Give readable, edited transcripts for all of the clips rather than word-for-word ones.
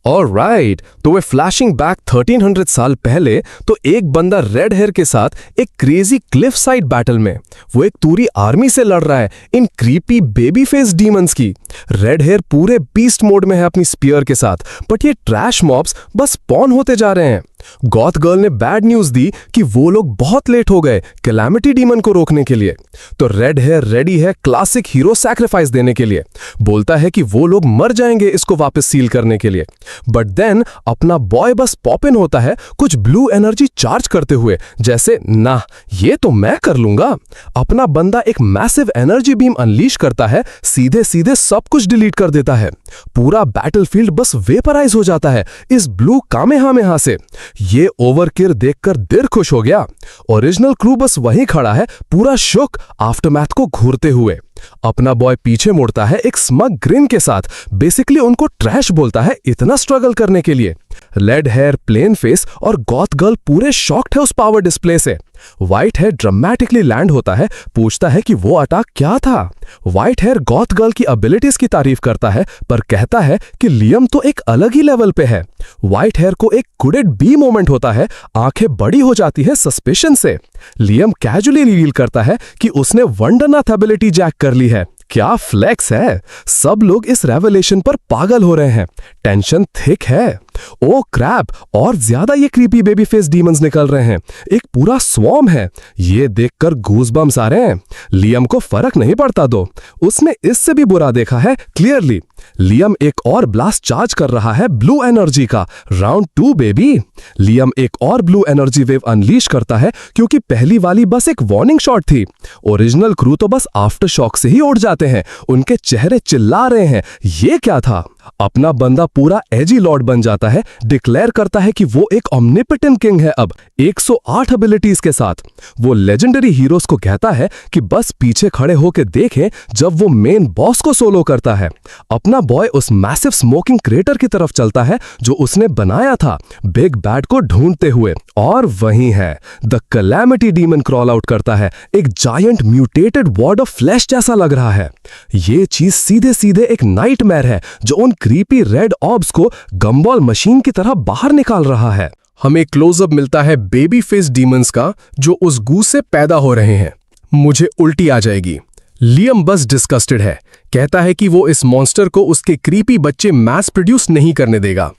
Alright, तो वे flashing back 1300 साल पहले तो एक बंदा रेड हेयर के साथ एक क्रेजी क्लिफ साइड बैटल में वो एक पूरी आर्मी से लड़ रहा है इन क्रीपी बेबी फेस डीमंस की। रेड हेयर पूरे बीस्ट मोड में है अपनी स्पीयर के साथ, बट ये ट्रैश मॉब्स बस स्पॉन होते जा रहे हैं। गॉथ गर्ल ने बैड न्यूज दी कि वो लोग बहुत लेट हो गए कैलामिटी डीमन को रोकने के लिए। तो रेड हेयर रेडी है क्लासिक हीरो सैक्रिफाइस देने के लिए, बोलता है कि वो लोग मर जाएंगे इसको वापस सील करने के लिए। बट देन अपना बॉय बस पॉप इन होता है कुछ ब्लू एनर्जी चार्ज करते हुए, जैसे ना ये तो मैं कर लूंगा। अपना बंदा एक मैसिव एनर्जी बीम अनलीश करता है, सीधे सीधे सब कुछ डिलीट कर देता है। पूरा बैटलफील्ड बस वेपराइज हो जाता है इस ब्लू कामेहामेहा से। ये ओवरकिल देखकर दिल खुश हो गया। ओरिजिनल क्रू बस वहीं खड़ा है पूरा शुक आफ्टरमैथ को घूरते हुए। अपना बॉय पीछे मुड़ता है एक स्मग ग्रिन के साथ, बेसिकली उनको ट्रैश बोलता है इतना स्ट्रगल करने के लिए। रेड हेयर प्लेन फेस और गॉथ गर्ल पूरे शॉक्ड है उस पावर डिस्प्ले से। व्हाइट हेयर ड्रामेटिकली लैंड होता है, पूछता है कि वो अटैक क्या था। व्हाइट हेयर गॉथ गर्ल की एबिलिटीज की तारीफ करता है पर कहता है कि लियम तो एक अलग ही लेवल पे है। व्हाइट हेयर को एक कुडेड बी मोमेंट होता है, आंखें बड़ी हो जाती है सस्पिशन से। लियम कैजुअली रिवील करता है कि उसने वंडरनाथ एबिलिटी जैक कर ली है। क्या फ्लेक्स है। सब लोग इस रेवलेशन पर पागल हो रहे हैं। टेंशन थिक है। ओ क्रैप, और ज्यादा ये क्रीपी बेबी फेस डीमंस निकल रहे हैं, एक पूरा स्वॉर्म है। ये देखकर गूज़बम्स आ रहे हैं। लियम को फर्क नहीं पड़ता दो, उसने इससे भी बुरा देखा है क्लियरली। लियम एक और ब्लास्ट चार्ज कर रहा है ब्लू एनर्जी का। Round 2 baby. लियम एक और ब्लू एनर्जी वेव अनलीश करता है क्योंकि पहली वाली बस एक वार्निंग शॉट थी। ओरिजिनल क्रू तो बस आफ्टर शॉक से ही उड़ जाते हैं, उनके चेहरे चिल्ला रहे हैं ये क्या था। अपना बंदा पूरा एजी लॉर्ड बन जाता है, डिक्लेयर करता है कि वो एक ओमनिपोटेंट किंग है अब 108 एबिलिटीज के साथ। वो लेजेंडरी हीरोज को कहता है कि बस पीछे खड़े होकर देखें जब वो मेन बॉस को सोलो करता है। अपना बॉय उस मैसिव स्मोकिंग क्रेटर की तरफ चलता है जो उसने बनाया था बिग बैड को ढूंढते हुए, और वहीं है the calamity demon crawl out करता है। एक giant mutated ward of flash जैसा लग रहा है। ये चीज सीधे सीधे एक नाइटमेयर है जो उन क्रीपी रेड ऑब्स को गम्बॉल मशीन की तरह बाहर निकाल रहा है। हमें क्लोजअप मिलता है बेबी फेस डीमंस का जो उस गू से पैदा हो रहे हैं। मुझे उल्टी आ जाएगी। लियम बस डिस्गस्टेड है, कहता है कि वो इस मॉन्स्टर को उसके क्रीपी बच्चे मैस प्रोड्यूस नहीं करने देगा।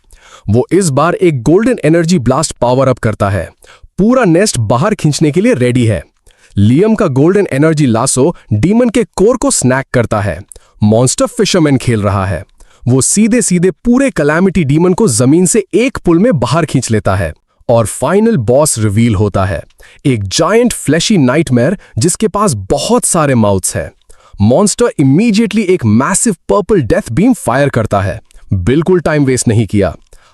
वो इस बार एक golden energy blast power up करता है, पूरा नेस्ट बाहर खींचने के लिए रेडी है। लियम का गोल्डन एनर्जी लासो डीमन के कोर को स्नैक करता है। मॉन्स्टर फिशरमैन खेल रहा है। वो सीधे सीधे पूरे कैलामिटी डीमन को जमीन से एक पुल में बाहर खींच लेता है और फाइनल बॉस रिवील होता है, एक जायंट फ्लैशी नाइटमेयर जिसके पास बहुत सारे माउथ्स हैं। मॉन्स्टर इमीडिएटली एक massive purple death beam fire करता है। बिल्कुल टाइम वेस्ट नहीं किया।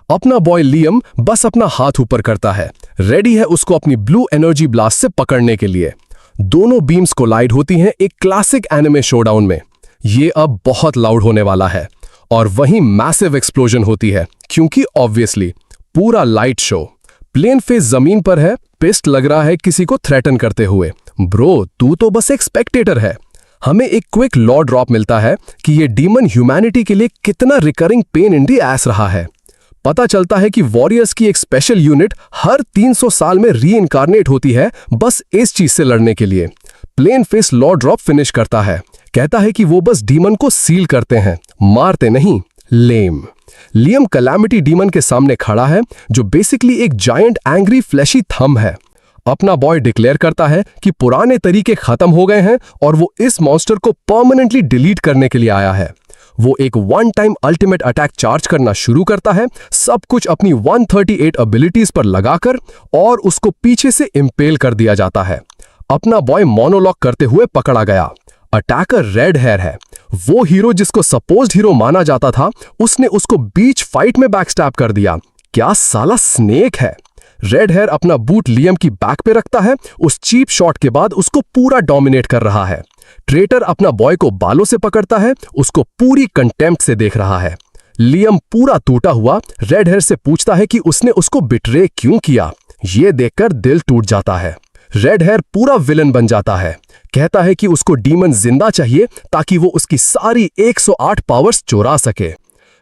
अपना बॉय लियम बस अपना हाथ ऊपर करता है, रेडी है उसको अपनी ब्लू एनर्जी ब्लास्ट से पकड़ने के लिए। दोनों बीम्स कोलाइड होती हैं एक क्लासिक एनिमे शोडाउन में। ये अब बहुत लाउड होने वाला है और वहीं मैसिव एक्सप्लोजन होती है क्योंकि ऑब्वियसली पूरा लाइट शो। प्लेन फेस जमीन पर है, पिस्ट लग रहा है किसी को थ्रेटन करते हुए। ब्रो तू तो बस एक स्पेक्टेटर है। हमें एक क्विक लॉ ड्रॉप मिलता है कि ये डीमन ह्यूमैनिटी के लिए कितना recurring pain in the S रहा है। पता चलता है कि वॉरियर्स की एक स्पेशल यूनिट हर 300 साल में रीइंकारनेट होती है बस इस चीज से लड़ने के लिए। Plain face law drop finish करता है, कहता है कि वो बस डीमन को सील करते हैं, मारते नहीं। लेम। लियम कैलामिटी डीमन के सामने खड़ा है जो बेसिकली एक जायंट एंग्री फ्लैशी थंब है। अपना बॉय डिक्लेयर करता है कि पुराने तरीके खत्म हो गए हैं और वो इस मॉन्स्टर को परमानेंटली डिलीट करने के लिए आया है। वो एक one time ultimate attack charge करना शुरू करता है, सब कुछ अपनी 138 एबिलिटीज पर लगाकर, और उसको पीछे से इंपेल कर दिया जाता है। अपना बॉय मोनोलॉग करते हुए पकड़ा गया। अटैकर रेड हेयर है, वो हीरो जिसको सपोज्ड हीरो माना जाता था, उसने उसको बीच फाइट में बैकस्टैब कर दिया। क्या साला स्नेक है। रेड हेयर अपना बूट लियम की बैक पे रखता है, उस चीप शॉट के बाद उसको पूरा डोमिनेट कर रहा है। ट्रेटर अपना बॉय को बालों से पकड़ता है, उसको पूरी कंटेम्प्ट से देख रहा है। लियम पूरा टूटा हुआ रेड हेयर से पूछता है कि उसने उसको बिट्रे क्यों किया। ये देखकर दिल टूट जाता है। रेड हेयर पूरा विलन बन जाता है, कहता है कि उसको डीमन जिंदा चाहिए ताकि वो उसकी सारी 108 पावर्स चुरा सके।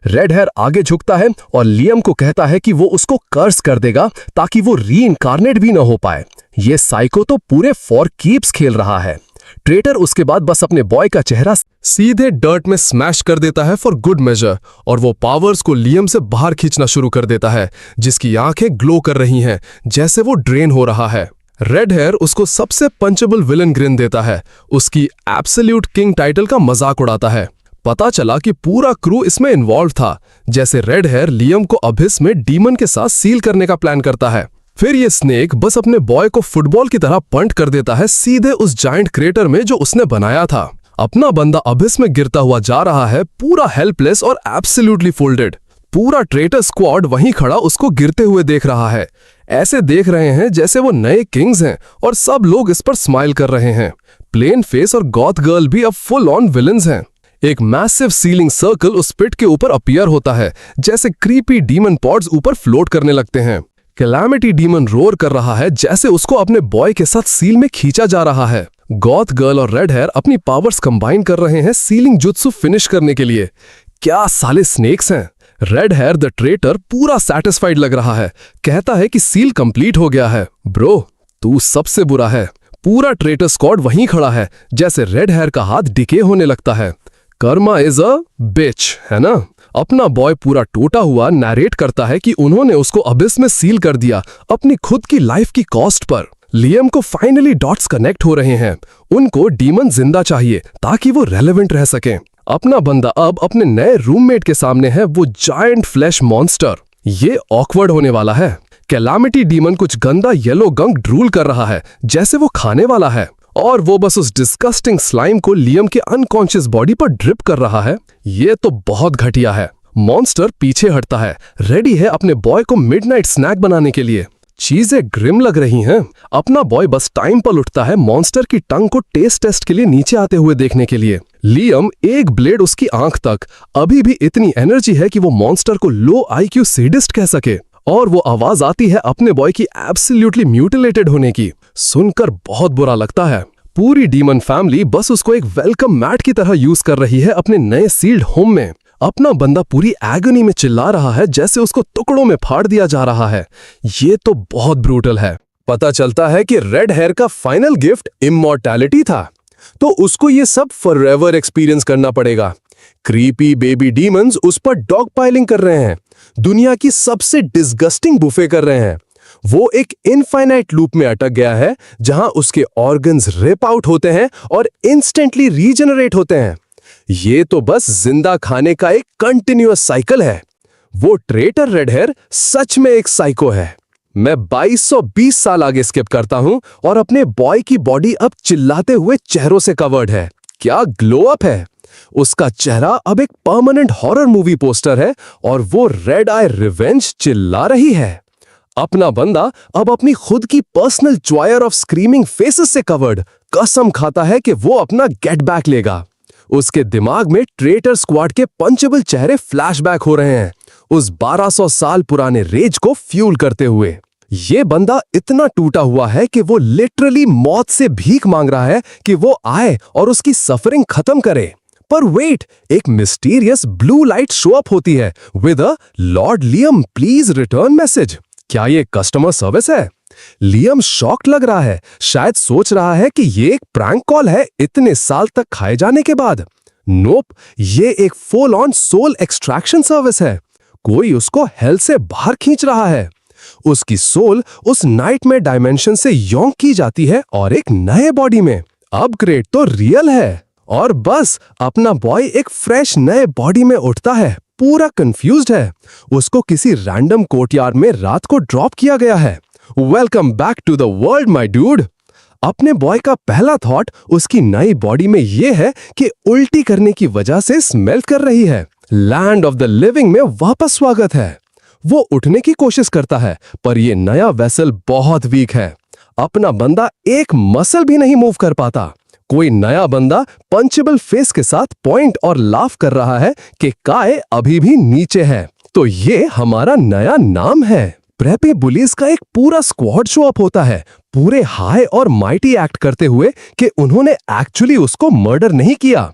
रेड हेयर आगे झुकता है और लियम को कहता है कि वो उसको कर्स कर देगा ताकि वो रीइंकार्नेट भी न हो पाए। ये साइको तो पूरे फॉर कीप्स खेल रहा है। ट्रेटर उसके बाद बस अपने बॉय का चेहरा सीधे डर्ट में स्मैश कर देता है फॉर गुड मेजर, और वो पावर्स को लियम से बाहर खींचना शुरू कर देता है, जिसकी आंखें ग्लो कर रही हैं जैसे वो ड्रेन हो रहा है। रेड हेयर उसको सबसे पंचेबल विलन ग्रिन देता है, उसकी एब्सोल्यूट किंग टाइटल का मजाक उड़ाता है। पता चला कि पूरा क्रू इसमें इन्वॉल्व था, जैसे रेड हेयर लियम को अभिस में डीमन के साथ सील करने का प्लान करता है। फिर ये स्नेक बस अपने बॉय को फुटबॉल की तरह पंट कर देता है सीधे उस जायंट क्रेटर में जो उसने बनाया था। अपना बंदा अभिस में गिरता हुआ जा रहा है, पूरा हेल्पलेस और एब्सोल्युटली फोल्डेड। पूरा ट्रेटर स्क्वाड वहीं खड़ा उसको गिरते हुए देख रहा है, ऐसे देख रहे हैं जैसे वो नए किंग्स हैं, और सब लोग इस पर स्माइल कर रहे हैं। प्लेन फेस और गॉथ गर्ल भी अब फुल ऑन विलन्स हैं। एक मैसिव सीलिंग सर्कल उस पिट के ऊपर अपीयर होता है, जैसे क्रीपी डीमन पॉड्स ऊपर फ्लोट करने लगते हैं। कैलामिटी डीमन रोर कर रहा है जैसे उसको अपने बॉय के साथ सील में खींचा जा रहा है। गॉथ गर्ल और रेड हेयर अपनी पावर्स कंबाइन कर रहे हैं सीलिंग जुत्सु फिनिश करने के लिए। क्या साले स्नेक्स हैं। रेड हेयर द ट्रेटर पूरा सैटिस्फाइड लग रहा है, कहता है कि सील कंप्लीट हो गया है। ब्रो, तू सबसे बुरा है। पूरा ट्रेटर स्क्वाड वहीं खड़ा है, जैसे रेड हेयर का हाथ डिके होने लगता है। कर्मा इज अ बिच, है ना। अपना बॉय पूरा टूटा हुआ नैरेट करता है कि उन्होंने उसको अबिस में सील कर दिया अपनी खुद की लाइफ की कॉस्ट पर। लियम को फाइनली डॉट्स कनेक्ट हो रहे हैं। उनको डीमन जिंदा चाहिए ताकि वो रेलेवेंट रह सकें। अपना बंदा अब अपने नए रूममेट के सामने है, वो जायंट फ्लैश मॉन्स्टर। ये ऑकवर्ड होने वाला है। कैलामिटी डीमन कुछ गंदा येलो गंग ड्रूल कर रहा है, जैसे वो खाने वाला है, और वो बस उस डिस्गस्टिंग स्लाइम को लियम के अनकॉन्शियस बॉडी पर ड्रिप कर रहा है। ये तो बहुत घटिया है। मॉन्स्टर पीछे हटता है, रेडी है अपने बॉय को मिडनाइट स्नैक बनाने के लिए। चीजें ग्रिम लग रही हैं। अपना बॉय बस टाइम पर उठता है मॉन्स्टर की टंग को टेस्ट के लिए नीचे आते हुए देखने के लिए। लियम एक ब्लेड उसकी आंख तक, अभी भी इतनी एनर्जी है कि वो मॉन्स्टर को लो आईक्यू सैडिस्ट कह सके। और वो आवाज आती है अपने बॉय की एब्सोल्युटली म्यूटिलेटेड होने की। सुनकर बहुत बुरा लगता है। पूरी डीमन फैमिली बस उसको एक वेलकम मैट की तरह यूज कर रही है अपने नए सील्ड होम में। अपना बंदा पूरी एगोनी में चिल्ला रहा है जैसे उसको टुकड़ों में फाड़ दिया जा रहा है। ये तो बहुत ब्रूटल है। पता चलता है कि रेड हेयर का फाइनल गिफ्ट इमॉर्टैलिटी था, तो उसको ये सब फॉरएवर एक्सपीरियंस करना पड़ेगा। क्रीपी बेबी डीमंस उस पर डॉग पाइलिंग कर रहे हैं, दुनिया की सबसे डिस्गस्टिंग बुफे कर रहे हैं। वो एक इनफाइनाइट लूप में अटक गया है जहां उसके ऑर्गन्स रिप आउट होते हैं और इंस्टेंटली रीजनरेट होते हैं। ये तो बस जिंदा खाने का एक कंटिन्यूअस साइकिल है। वो ट्रेटर रेड हेयर सच में एक साइको है। मैं 2220 साल आगे स्किप करता हूं और अपने बॉय की बॉडी अब चिल्लाते हुए चेहरों से कवर्ड है। क्या ग्लो अप है। उसका चेहरा अब एक परमानेंट हॉरर मूवी पोस्टर है और वो रेड आई रिवेंज चिल्ला रही है। अपना बंदा अब अपनी खुद की पर्सनल च्वायर ऑफ स्क्रीमिंग फेसेस से कवर्ड कसम खाता है कि वो अपना गेट बैक लेगा। उसके दिमाग में ट्रेटर स्क्वाड के पंचेबल चेहरे फ्लैशबैक हो रहे हैं, उस 1200 साल पुराने रेज को फ्यूल करते हुए। ये बंदा इतना टूटा हुआ है कि वो लिटरली मौत से भीख मांग रहा है कि वो आए और उसकी सफरिंग खत्म करे। पर वेट, एक mysterious blue light show up होती है with a Lord Liam please return message. क्या ये कस्टमर सर्विस है? लियम शॉक्ड लग रहा है, शायद सोच रहा है कि ये एक प्रैंक कॉल है इतने साल तक खाए जाने के बाद। नोप, ये एक full on soul extraction service है। कोई उसको हेल से बाहर खींच रहा है। उसकी सोल उस नाइटमेयर डायमेंशन से योंक की जाती है और एक नए बॉडी में। अपग्रेड तो रियल है। और बस अपना बॉय एक फ्रेश नए बॉडी में उठता है, पूरा कंफ्यूज्ड है। उसको किसी रैंडम कोर्टयार्ड में रात को ड्रॉप किया गया है। Welcome back to the world my dude. अपने बॉय का पहला थॉट उसकी नई बॉडी में यह है कि उल्टी करने की वजह से स्मेल कर रही है। लैंड ऑफ द लिविंग में वापस स्वागत है। वो उठने की कोशिश करता है, पर यह नया वेसल बहुत वीक है। अपना बंदा एक मसल भी नहीं मूव कर पाता। कोई नया बंदा पंचेबल फेस के साथ पॉइंट और लाफ कर रहा है कि काय अभी भी नीचे है। तो ये हमारा नया नाम है। प्रेपे बुलीज का एक पूरा स्क्वाड शो अप होता है, पूरे हाई और माइटी एक्ट करते हुए कि उन्होंने एक्चुअली उसको मर्डर नहीं किया।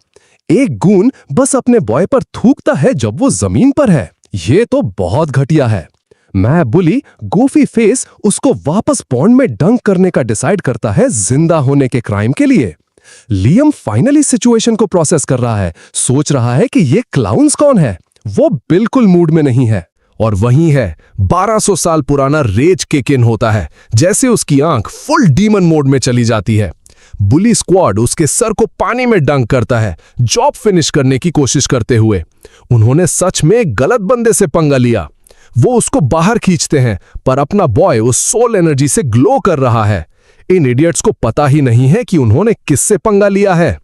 एक गून बस अपने बॉय पर थूकता है जब वो जमीन पर है। ये तो बहुत घटिया है। मैं बुली गोफी फेस उसको वापस पॉन्ड में डंक करने का डिसाइड करता है जिंदा होने के क्राइम के लिए। लियम फाइनली सिचुएशन को प्रोसेस कर रहा है, सोच रहा है कि ये क्लाउन्स कौन है। वो बिल्कुल मूड में नहीं है। और वहीं है 1200 साल पुराना रेज किक इन होता है, जैसे उसकी आंख फुल डीमन मोड में चली जाती है। बुली स्क्वाड उसके सर को पानी में डंक करता है, जॉब फिनिश करने की कोशिश करते हुए। उन्होंने सच में गलत बंदे से पंगा लिया। वो उसको बाहर खींचते हैं, पर अपना बॉय उस सोल एनर्जी से ग्लो कर रहा है। इन इडियट्स को पता ही नहीं है कि उन्होंने किससे पंगा लिया है।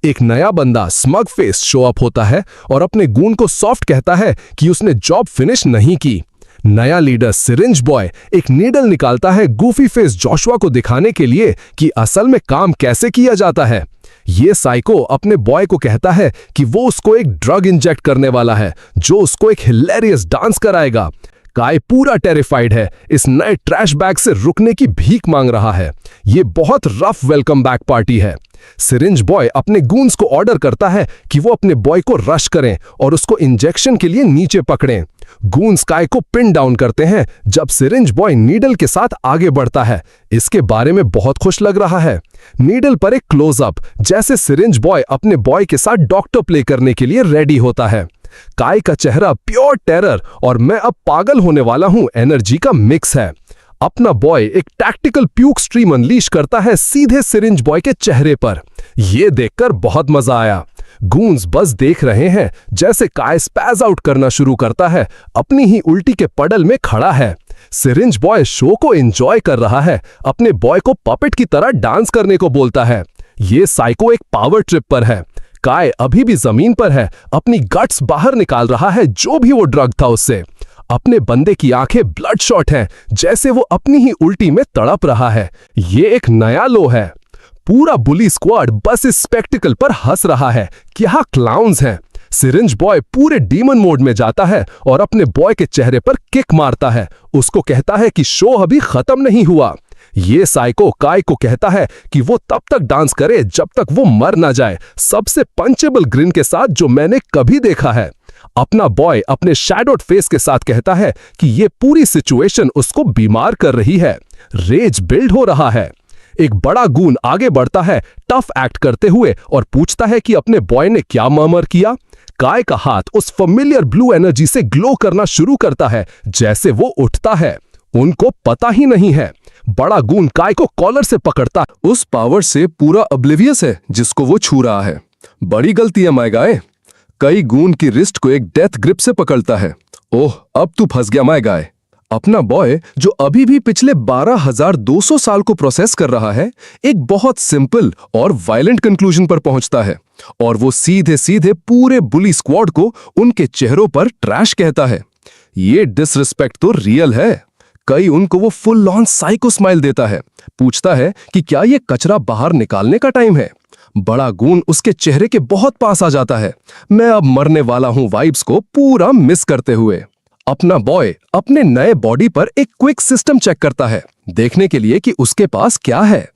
एक नया बंदा स्मग फेस शो अप होता है और अपने गून को सॉफ्ट कहता है कि उसने जॉब फिनिश नहीं की। नया लीडर सिरिंज बॉय एक नीडल निकालता है गूफी फेस जोशुआ को दिखाने के लिए कि असल में काम कैसे किया जाता है। ये साइको अपने बॉय को कहता है कि वो उसको एक ड्रग इंजेक्ट करने वाला है जो उसको एक हिलेरियस डांस कराएगा। काय पूरा टेरिफाइड है, इस नए ट्रैश बैग से रुकने की भीख मांग रहा है। ये बहुत रफ वेलकम बैक पार्टी है। सिरिंज बॉय अपने गून्स को ऑर्डर करता है कि वो अपने बॉय को रश करें और उसको इंजेक्शन के लिए नीचे पकड़ें। गून्स काय को पिन डाउन करते हैं जब सिरिंज बॉय नीडल के साथ आगे बढ़ता है। इसके बारे में बहुत खुश लग रहा है। नीडल पर एक क्लोजअप, जैसे सिरिंज बॉय अपने बॉय के साथ डॉक्टर प्ले करने के लिए रेडी होता है। काय का चेहरा प्योर टेरर और मैं अब पागल होने वाला हूं एनर्जी का मिक्स है। अपना बॉय एक टैक्टिकल प्यूक स्ट्रीम अनलीश करता है सीधे सिरिंज बॉय के चेहरे पर। यह देखकर बहुत मजा आया। गूंस बस देख रहे हैं जैसे काय स्पैज आउट करना शुरू करता है, अपनी ही उल्टी के पडल में खड़ा है। सिरिंज बॉय शो को एंजॉय कर रहा है, अपने बॉय को पपेट की तरह डांस करने को बोलता है। ये साइको एक पावर ट्रिप पर है। काय अभी भी जमीन पर है, अपनी गट्स बाहर निकाल रहा है जो भी वो ड्रग था उससे। अपने बंदे की आंखें ब्लड शॉट हैं, जैसे वो अपनी ही उल्टी में तड़प रहा है। ये एक नया लो है। पूरा बुली स्क्वाड बस इस स्पेक्टिकल पर हंस रहा है। क्या क्लाउन्स हैं। सिरिंज बॉय पूरे डीमन मोड में जाता है और अपने बॉय के चेहरे पर किक मारता है। उसको कहता है कि शो अभी खत्म नहीं हुआ। ये साइको काय को कहता है कि वो तब तक डांस करे जब तक वो मर ना जाए, सबसे पंचेबल ग्रिन के साथ जो मैंने कभी देखा है। अपना बॉय अपने शैडोड फेस के साथ कहता है कि ये पूरी सिचुएशन उसको बीमार कर रही है। रेज बिल्ड हो रहा है। एक बड़ा गून आगे बढ़ता है टफ एक्ट करते हुए और पूछता है कि अपने बॉय ने क्या मर्मर किया। काय का हाथ उस फेमिलियर ब्लू एनर्जी से ग्लो करना शुरू करता है जैसे वो उठता है। उनको पता ही नहीं है। बड़ा गून काय को कॉलर से पकड़ता, उस पावर से पूरा ऑब्लिवियस है जिसको वो छू रहा है। बड़ी गलती है माय गाय। कई गून की रिस्ट को एक डेथ ग्रिप से पकड़ता है। ओह, अब तू फंस गया माय गाय। अपना बॉय जो अभी भी पिछले 12,200 साल को प्रोसेस कर रहा है, एक बहुत सिंपल और वायलेंट कंक्लूजन पर पहुंचता है और वो सीधे सीधे पूरे बुली स्क्वाड को उनके चेहरों पर ट्रैश कहता है। ये डिसरिस्पेक्ट तो रियल है। कई उनको वो फुल ऑन साइको स्माइल देता है, पूछता है कि क्या ये कचरा बाहर निकालने का टाइम है। बड़ा गून उसके चेहरे के बहुत पास आ जाता है, मैं अब मरने वाला हूं वाइब्स को पूरा मिस करते हुए। अपना बॉय अपने नए बॉडी पर एक क्विक सिस्टम चेक करता है, देखने के लिए कि उसके पास क्या है।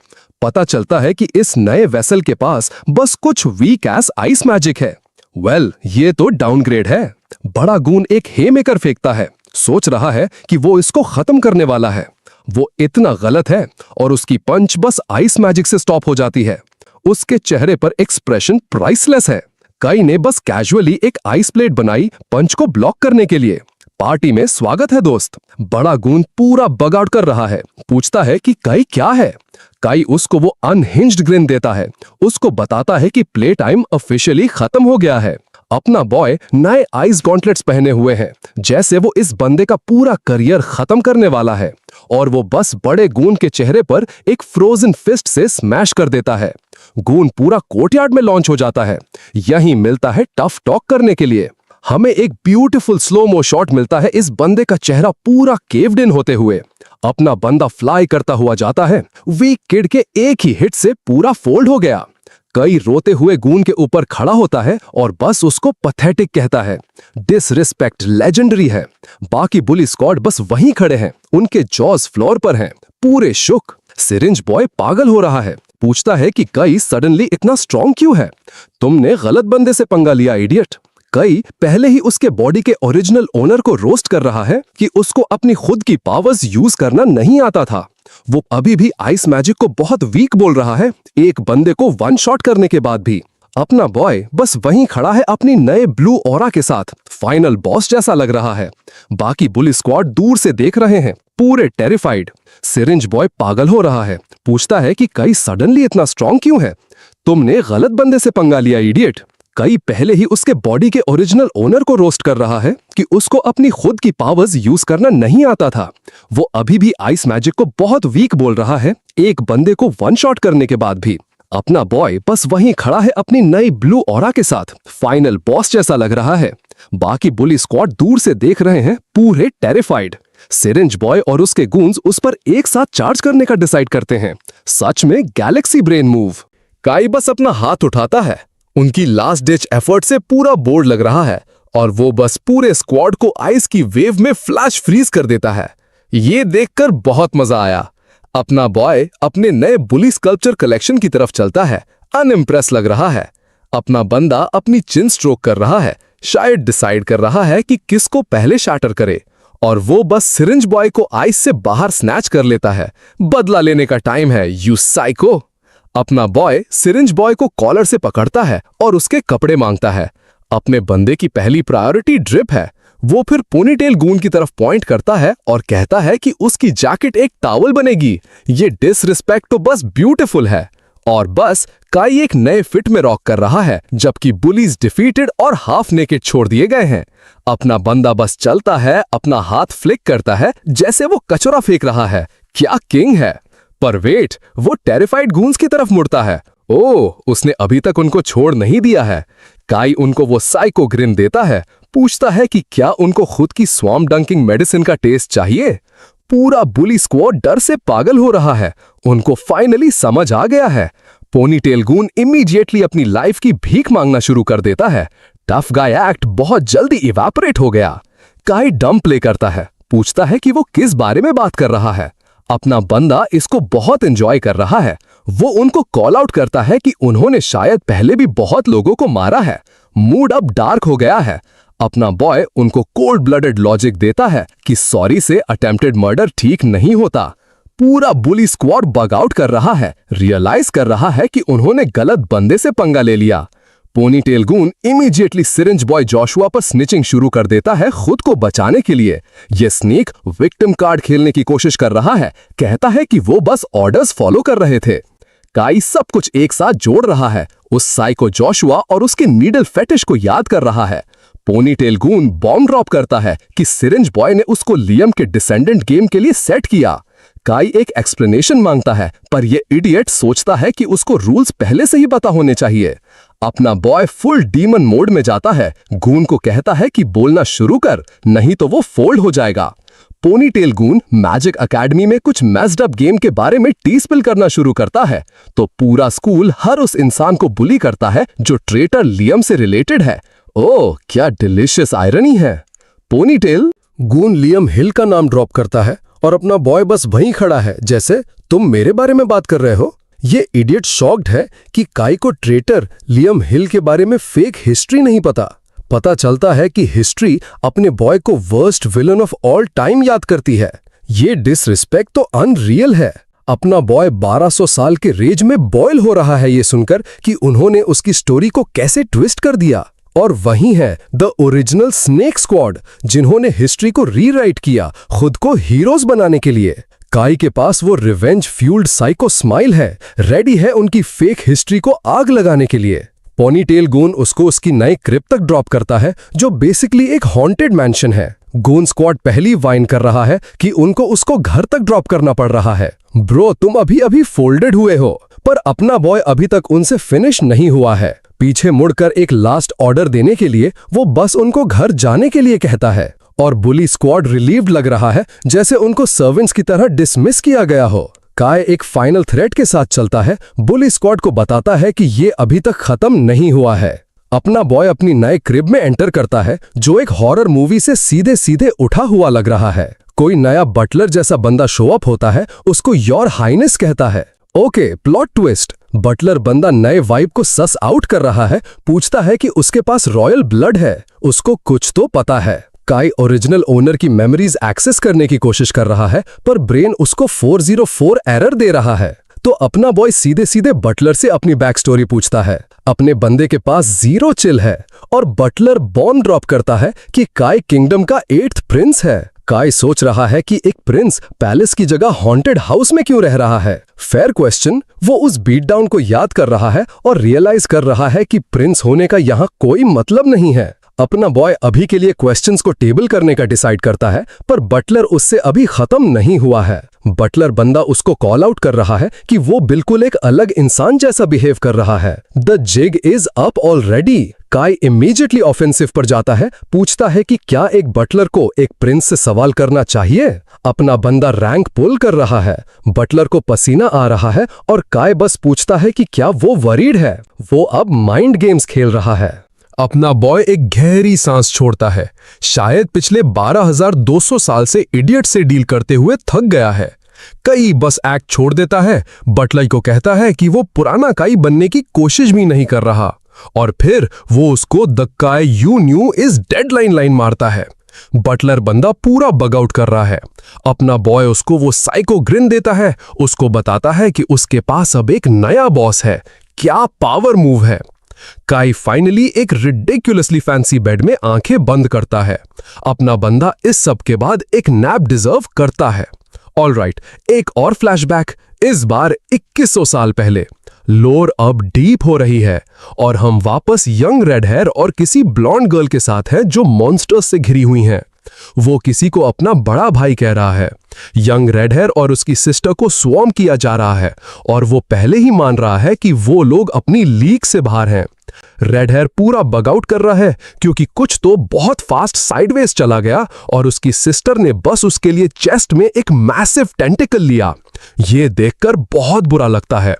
पता चलता है कि इस नए वेसल के पास बस कुछ वीक एस आइस मैजिक है। वेल, ये तो डाउनग्रेड है। बड़ा गून एक हेमेकर फेंकता है, सोच रहा है कि वो इसको खत्म करने वाला है। वो इतना गलत है और उसकी पंच बस आइस मैजिक से स्टॉप हो जाती है। उसके चेहरे पर एक्सप्रेशन प्राइसलेस है। कई ने बस कैजुअली एक आइस प्लेट बनाई पंच को ब्लॉक करने के लिए। पार्टी में स्वागत है दोस्त। बड़ा गून पूरा बग आउट कर रहा है, पूछता है कि कई क्या है। कई उसको वो अनहिंज्ड ग्रिन देता है, उसको बताता है कि प्ले टाइम ऑफिशियली खत्म हो गया है। अपना बॉय नए आइस गॉन्टलेट्स पहने हुए हैं, जैसे वो इस बंदे का पूरा करियर खत्म करने वाला है, और वो बस बड़े गून के चेहरे पर एक फ्रोजन फिस्ट से स्मैश कर देता है। गून पूरा कोर्टयार्ड में लॉन्च हो जाता है। यहीं मिलता है टफ टॉक करने के लिए। हमें एक ब्यूटीफुल स्लो मो शॉट मिलता है इस बंदे का चेहरा पूरा केव्ड इन होते हुए। अपना बंदा फ्लाई करता हुआ जाता है। वीक किड के एक ही हिट से पूरा फोल्ड हो गया। कई रोते हुए गून के ऊपर खड़ा होता है और बस उसको पैथेटिक कहता है। डिसरिस्पेक्ट लेजेंडरी है। बाकी बुली स्क्वाड बस वहीं खड़े हैं, उनके जॉज फ्लोर पर हैं, पूरे शुक। सिरिंज बॉय पागल हो रहा है। पूछता है कि कई सडनली इतना स्ट्रांग क्यों है। तुमने गलत बंदे से पंगा लिया इडियट। कई पहले ही उसके बॉडी के ओरिजिनल ओनर को रोस्ट कर रहा है कि उसको अपनी खुद की पावर्स यूज करना नहीं आता था। वो अभी भी आइस मैजिक को बहुत वीक बोल रहा है, एक बंदे को वन शॉट करने के बाद भी। अपना बॉय बस वहीं खड़ा है अपनी नए ब्लू ऑरा के साथ, फाइनल बॉस जैसा लग रहा है। बाकी बुली स्क्वाड दूर से देख रहे हैं, पूरे टेरिफाइड। सिरिंज बॉय पागल हो रहा है, पूछता है कि कई सडनली इतना स्ट्रांग क्यों है। तुमने गलत बंदे से पंगा लिया इडियट। कई पहले ही उसके बॉडी के ओरिजिनल ओनर को रोस्ट कर रहा है कि उसको अपनी खुद की पावर्स यूज करना नहीं आता था। वो अभी भी आइस मैजिक को बहुत वीक बोल रहा है, एक बंदे को वन शॉट करने के बाद भी। अपना बॉय बस वहीं खड़ा है अपनी नई ब्लू ऑरा के साथ, फाइनल बॉस जैसा लग रहा है। बाकी बुली स्क्वाड दूर से देख रहे हैं, पूरे टेरिफाइड। सिरिंज बॉय और उसके गूंज उस पर एक साथ चार्ज करने का डिसाइड करते हैं। सच में गैलेक्सी ब्रेन मूव। काई बस अपना हाथ उठाता है, उनकी लास्ट डिच एफर्ट से पूरा बोर्ड लग रहा है और वो बस पूरे स्क्वाड को आइस की वेव में फ्लैश फ्रीज कर देता है। ये देखकर बहुत मजा आया। अपना बॉय अपने नए बुली स्कल्पचर कलेक्शन की तरफ चलता है, अनइम्प्रेस लग रहा है। अपना बंदा अपनी चिन स्ट्रोक कर रहा है, शायद डिसाइड कर रहा है कि किसको पहले शैटर करे, और वो बस सिरिंज बॉय को आइस से बाहर स्नैच कर लेता है। बदला लेने का टाइम है, यू साइको। अपना बॉय सिरिंज बॉय को कॉलर से पकड़ता है और उसके कपड़े मांगता है। अपने बंदे की पहली प्रायोरिटी ड्रिप है। वो फिर पोनीटेल गून की तरफ पॉइंट करता है और कहता है कि उसकी जैकेट एक टॉवल बनेगी। ये डिसरिस्पेक्ट तो बस ब्यूटीफुल है। और बस काई एक नए फिट में रॉक कर रहा है, जबकि बुलीज डिफीटेड और हाफ नेकेड छोड़ दिए गए हैं। अपना बंदा बस चलता है, अपना हाथ फ्लिक करता है जैसे वो कचरा फेंक रहा है। क्या किंग है। पर वेट, वो टेरिफाइड गूंस की तरफ मुड़ता है। ओह, उसने अभी तक उनको छोड़ नहीं दिया है। काई उनको वो साइको ग्रिन देता है, पूछता है कि क्या उनको खुद की स्वॉर्म डंकिंग मेडिसिन का टेस्ट चाहिए। पूरा बुली स्क्वाड डर से पागल हो रहा है। उनको फाइनली समझ आ गया है। पोनीटेल गून इमीडिएटली अपनी लाइफ की भीख मांगना शुरू कर देता है। टफ गाय एक्ट बहुत जल्दी इवेपोरेट हो गया। काई डम प्ले करता है, पूछता है कि वो किस बारे में बात कर रहा है। अपना बंदा इसको बहुत एंजॉय कर रहा है। वो उनको कॉल आउट करता है कि उन्होंने शायद पहले भी बहुत लोगों को मारा है। मूड अब डार्क हो गया है। अपना बॉय उनको कोल्ड ब्लडेड लॉजिक देता है कि सॉरी से अटेम्प्टेड मर्डर ठीक नहीं होता। पूरा बुली स्क्वाड बग आउट कर रहा है, रियलाइज कर रहा है कि उन्होंने गलत बंदे से पंगा ले लिया। Ponytail goon immediately syringe boy Joshua पर स्निचिंग शुरू कर देता है खुद को बचाने के लिए। ये स्नेक विक्टिम कार्ड खेलने की कोशिश कर रहा है, कहता है कि वो बस ऑर्डर्स फॉलो कर रहे थे। काई सब कुछ एक साथ जोड़ रहा है, उस साइको जोशुआ और उसके नीडल फेटिश को याद कर रहा है। पोनीटेल गून बॉम्ब ड्रॉप करता है कि सिरिंज बॉय ने उसको लियम के डिसेंडेंट गेम के लिए सेट किया। काई एक एक्सप्लेनेशन मांगता है, पर ये इडियट सोचता है कि उसको रूल्स पहले से ही पता होने चाहिए। अपना बॉय फुल डीमन मोड में जाता है, गून को कहता है कि बोलना शुरू कर, नहीं तो वो फोल्ड हो जाएगा। पोनीटेल गून मैजिक एकेडमी में कुछ मेस्ड अप गेम के बारे में टी स्पिल करना शुरू करता है, तो पूरा स्कूल हर उस इंसान को बुली करता है जो ट्रेटर लियम से रिलेटेड है। ओह, क्या डिलीशियस आयरनी है। पोनीटेल गून लियम हिल का नाम ड्रॉप करता है और अपना बॉय बस वहीं खड़ा है, जैसे तुम मेरे बारे में बात कर रहे हो। ये इडियट शॉक्ड है कि काई को ट्रेटर लियम हिल के बारे में फेक हिस्ट्री नहीं पता चलता है कि हिस्ट्री अपने बॉय को worst villain of all time याद करती है। ये डिसरिस्पेक्ट तो अनरियल है। अपना बॉय 1200 साल के रेज में बॉयल हो रहा है ये सुनकर कि उन्होंने उसकी स्टोरी को कैसे ट्विस्ट कर दिया। और वहीं है द ओरिजिनल स्नेक स्क्वाड, जिन्होंने हिस्ट्री को रीराइट किया खुद को हीरोज बनाने के लिए। काई के पास वो रिवेंज फ्यूल्ड साइको स्माइल है, रेडी है उनकी फेक हिस्ट्री को आग लगाने के लिए। पोनीटेल गून उसको उसकी नई क्रिप तक ड्रॉप करता है, जो बेसिकली एक हॉन्टेड मैंशन है। गून स्क्वाड पहली वाइन कर रहा है कि उनको उसको घर तक ड्रॉप करना पड़ रहा है। ब्रो, तुम अभी फोल्डेड हुए हो। पर अपना बॉय अभी तक उनसे फिनिश नहीं हुआ है। पीछे मुड़कर एक लास्ट ऑर्डर देने के लिए वो बस उनको घर जाने के लिए कहता है, और बुली स्क्वाड रिलीव्ड लग रहा है, जैसे उनको सर्वेंट्स की तरह डिसमिस किया गया हो। काय एक फाइनल थ्रेट के साथ चलता है, बुली स्क्वाड को बताता है कि ये अभी तक खत्म नहीं हुआ है। अपना बॉय अपनी नए क्रिब में एंटर करता है, जो एक हॉरर मूवी से सीधे सीधे उठा हुआ लग रहा है। कोई नया बटलर जैसा बंदा शो अप होता है, उसको योर हाइनेस कहता है। Okay, plot twist. बटलर बंदा नए वाइब को सस आउट कर रहा है, पूछता है कि उसके पास रॉयल ब्लड है। उसको कुछ तो पता है। काई ओरिजिनल ओनर की मेमोरीज एक्सेस करने की कोशिश कर रहा है, पर ब्रेन उसको 404 एरर दे रहा है। तो अपना बॉय सीधे सीधे बटलर से अपनी बैक स्टोरी पूछता है। अपने बंदे के पास 0 चिल है और बटलर बॉम्ब ड्रॉप करता है कि काई किंगडम का 8th प्रिंस है। काई सोच रहा है कि एक प्रिंस पैलेस की जगह हॉन्टेड हाउस में क्यों रह रहा है। Fair question. वो उस बीट डाउन को याद कर रहा है और रियलाइज कर रहा है कि प्रिंस होने का यहाँ कोई मतलब नहीं है। अपना बॉय अभी के लिए क्वेश्चंस को टेबल करने का डिसाइड करता है, पर बटलर उससे अभी खत्म नहीं हुआ है। बटलर बंदा उसको कॉल आउट कर रहा है कि वो बिल्कुल एक अलग इंसान जैसा बिहेव कर रहा है। The jig is up already. Kai immediately offensive पर जाता है, पूछता है कि क्या एक बटलर को एक प्रिंस से सवाल करना चाहिए। अपना बंदा रैंक पुल कर रहा है। बटलर को पसीना आ रहा है और काई बस पूछता है कि क्या वो वरीड है। वो अब माइंड गेम्स खेल रहा है। अपना बॉय एक गहरी सांस छोड़ता है। शायद पिछले 12,200 साल से इडियट से डील करते हुए थक गया है। कई बस एक्ट छोड़ देता है। बटलर को कहता है कि वो पुराना काई बनने की कोशिश भी नहीं कर रहा, और फिर वो उसको द काई you new is dead line मारता है। बटलर बंदा पूरा बग आउट कर रहा है। अपना बॉय उसको वो साइको ग्रिन देता है, उसको बताता है कि उसके पास अब एक नया बॉस है। क्या पावर मूव है। काई फाइनली एक रिडिकुलसली फैंसी बेड में आंखें बंद करता है। अपना बंदा इस सब के बाद एक नैप डिजर्व करता है। ऑलराइट, एक और फ्लैशबैक, इस बार 2100 साल पहले। लोर अब डीप हो रही है और हम वापस यंग रेड हेयर और किसी ब्लॉन्ड गर्ल के साथ हैं जो मॉन्स्टर्स से घिरी हुई हैं। वो किसी को अपना बड़ा भाई कह रहा है। यंग रेड हेयर और उसकी सिस्टर को स्वॉर्म किया जा रहा है और वो पहले ही मान रहा है कि वो लोग अपनी लीग से बाहर हैं। रेड हेयर पूरा बग आउट कर रहा है क्योंकि कुछ तो बहुत फास्ट साइडवेज चला गया और उसकी सिस्टर ने बस उसके लिए चेस्ट में एक मैसिव टेंटिकल लिया। ये देखकर बहुत बुरा लगता है।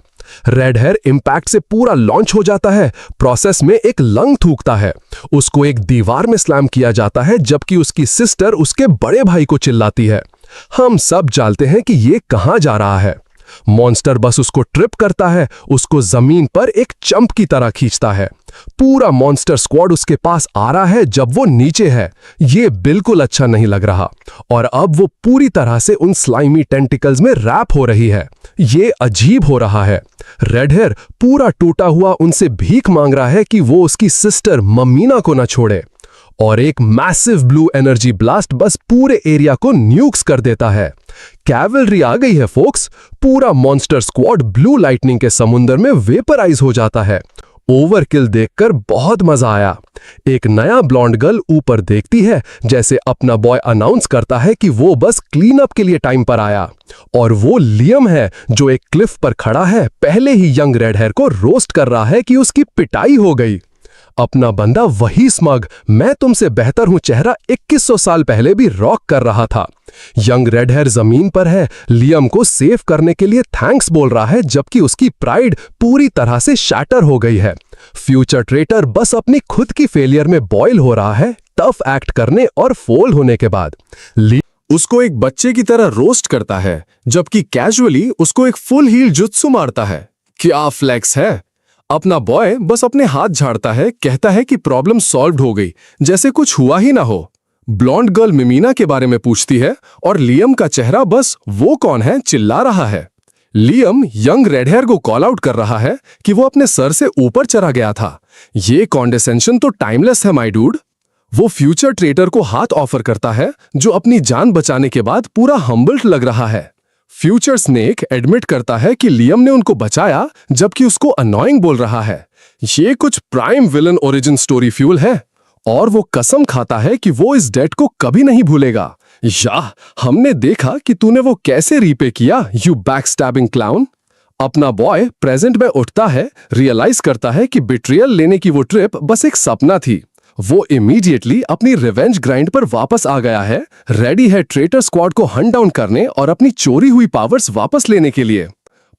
रेड हेयर इंपैक्ट से पूरा लॉन्च हो जाता है। प्रोसेस में एक लंग थूकता है। उसको एक दीवार में स्लैम किया जाता है जबकि उसकी सिस्टर उसके बड़े भाई को चिल्लाती है। हम सब जानते हैं कि ये कहां जा रहा है। मॉन्स्टर बस उसको ट्रिप करता है, उसको जमीन पर एक चंप की तरह खींचता है। पूरा मॉन्स्टर स्क्वाड उसके पास आ रहा है जब वो नीचे है। ये बिल्कुल अच्छा नहीं लग रहा और अब वो पूरी तरह से उन स्लाइमी टेंटिकल्स में रैप हो रही है। ये अजीब हो रहा है। रेड हेयर पूरा टूटा हुआ उनसे भीख मांग रहा है कि वो उसकी सिस्टर ममीना को न छोड़े, और एक मैसिव ब्लू एनर्जी ब्लास्ट बस पूरे एरिया को न्यूक्स कर देता है। कैवलरी आ गई है फोक्स। पूरा मॉन्स्टर स्क्वाड ब्लू लाइटनिंग के समुंदर में वेपराइज हो जाता है। ओवरकिल देखकर बहुत मजा आया। एक नया ब्लॉन्ड गर्ल ऊपर देखती है जैसे अपना बॉय अनाउंस करता है कि वो बस क्लीन अप के लिए टाइम पर आया, और वो लियम है जो एक क्लिफ पर खड़ा है, पहले ही यंग रेड हेयर को रोस्ट कर रहा है कि उसकी पिटाई हो गई। अपना बंदा वही स्मग मैं तुमसे बेहतर हूं चेहरा 2100 साल पहले भी रॉक कर रहा था। यंग रेड हेयर जमीन पर है, लियम को सेव करने के लिए थैंक्स बोल रहा है जबकि उसकी प्राइड पूरी तरह से शैटर हो गई है। फ्यूचर ट्रेटर बस अपनी खुद की फेलियर में बॉयल हो रहा है टफ एक्ट करने और फोल होने के बाद। उसको एक बच्चे की तरह रोस्ट करता है जबकि कैजुअली उसको एक फुल हील जुत्सु मारता है। क्या फ्लेक्स है। अपना बॉय बस अपने हाथ झाड़ता है, कहता है कि प्रॉब्लम सॉल्व्ड हो गई, जैसे कुछ हुआ ही ना हो। ब्लॉन्ड गर्ल मिमीना के बारे में पूछती है और लियम का चेहरा बस वो कौन है चिल्ला रहा है। लियम यंग रेड हेयर को कॉल आउट कर रहा है कि वो अपने सर से ऊपर चढ़ा गया था। ये कॉन्डेसेंशन तो टाइमलेस है माय डूड। वो फ्यूचर ट्रेटर को हाथ ऑफर करता है जो अपनी जान बचाने के बाद पूरा हम्बल्ड लग रहा है। फ्यूचर स्नेक एडमिट करता है कि लियम ने उनको बचाया जबकि उसको अनॉइंग बोल रहा है। ये कुछ prime villain origin story fuel है, और वो कसम खाता है कि वो इस डेट को कभी नहीं भूलेगा। या हमने देखा कि तूने वो कैसे रीपे किया, यू बैकस्टैबिंग क्लाउन। अपना बॉय प्रेजेंट में उठता है, रियलाइज करता है कि बिट्रियल लेने की वो ट्रिप बस एक सपना थी। वो इमीडिएटली अपनी रिवेंज ग्राइंड पर वापस आ गया है, रेडी है ट्रेटर स्क्वाड को हंट डाउन करने और अपनी चोरी हुई पावर्स वापस लेने के लिए।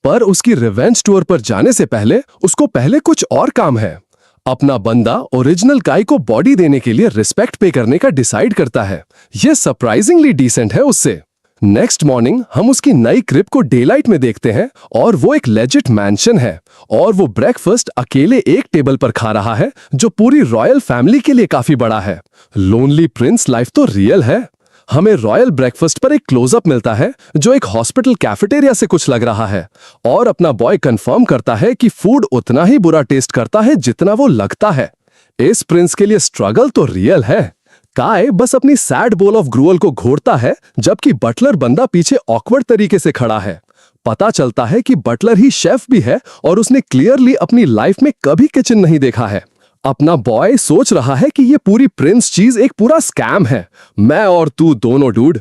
पर उसकी रिवेंज टूर पर जाने से पहले उसको पहले कुछ और काम है। अपना बंदा ओरिजिनल काई को बॉडी देने के लिए रिस्पेक्ट पे करने का डिसाइड करता है। यह सरप्राइजिंगली डिसेंट है उससे। नेक्स्ट मॉर्निंग हम उसकी नई क्रिब को डेलाइट में देखते हैं और वो एक लेजिट मैंशन है और वो ब्रेकफास्ट अकेले एक टेबल पर खा रहा है जो पूरी रॉयल फैमिली के लिए काफी बड़ा है। लोनली प्रिंस लाइफ तो रियल है। हमें रॉयल ब्रेकफास्ट पर एक क्लोजअप मिलता है जो एक हॉस्पिटल कैफेटेरिया से कुछ लग रहा है और अपना बॉय कंफर्म करता है कि फूड उतना ही बुरा टेस्ट करता है जितना वो लगता है। इस प्रिंस के लिए स्ट्रगल तो रियल है। काय बस अपनी सैड बोल ऑफ ग्रूअल को घोरता है जबकि बटलर बंदा पीछे ऑकवर्ड तरीके से खड़ा है। पता चलता है कि बटलर ही शेफ भी है और उसने क्लियरली अपनी लाइफ में कभी किचन नहीं देखा है। अपना बॉय सोच रहा है कि ये पूरी प्रिंस चीज एक पूरा स्कैम है, मैं और तू दोनों डूड।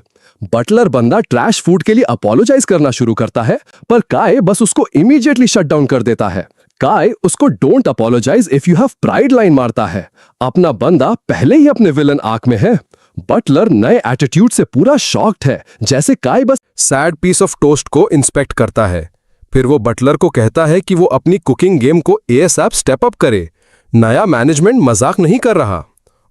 बटलर बंदा ट्रैश फूड के लिए अपोलोजाइज करना शुरू करता है पर काय बस उसको इमीडिएटली शट डाउन कर देता है। काय उसको don't apologise if you have pride line मारता है। अपना बंदा पहले ही अपने विलन आर्क में है। बटलर नए एटीट्यूड से पूरा शॉक्ड है, जैसे काय बस सैड पीस ऑफ टोस्ट को इंस्पेक्ट करता है। फिर वो बटलर को कहता है कि वो अपनी कुकिंग गेम को एएसएप स्टेप अप करे। नया मैनेजमेंट मजाक नहीं कर रहा।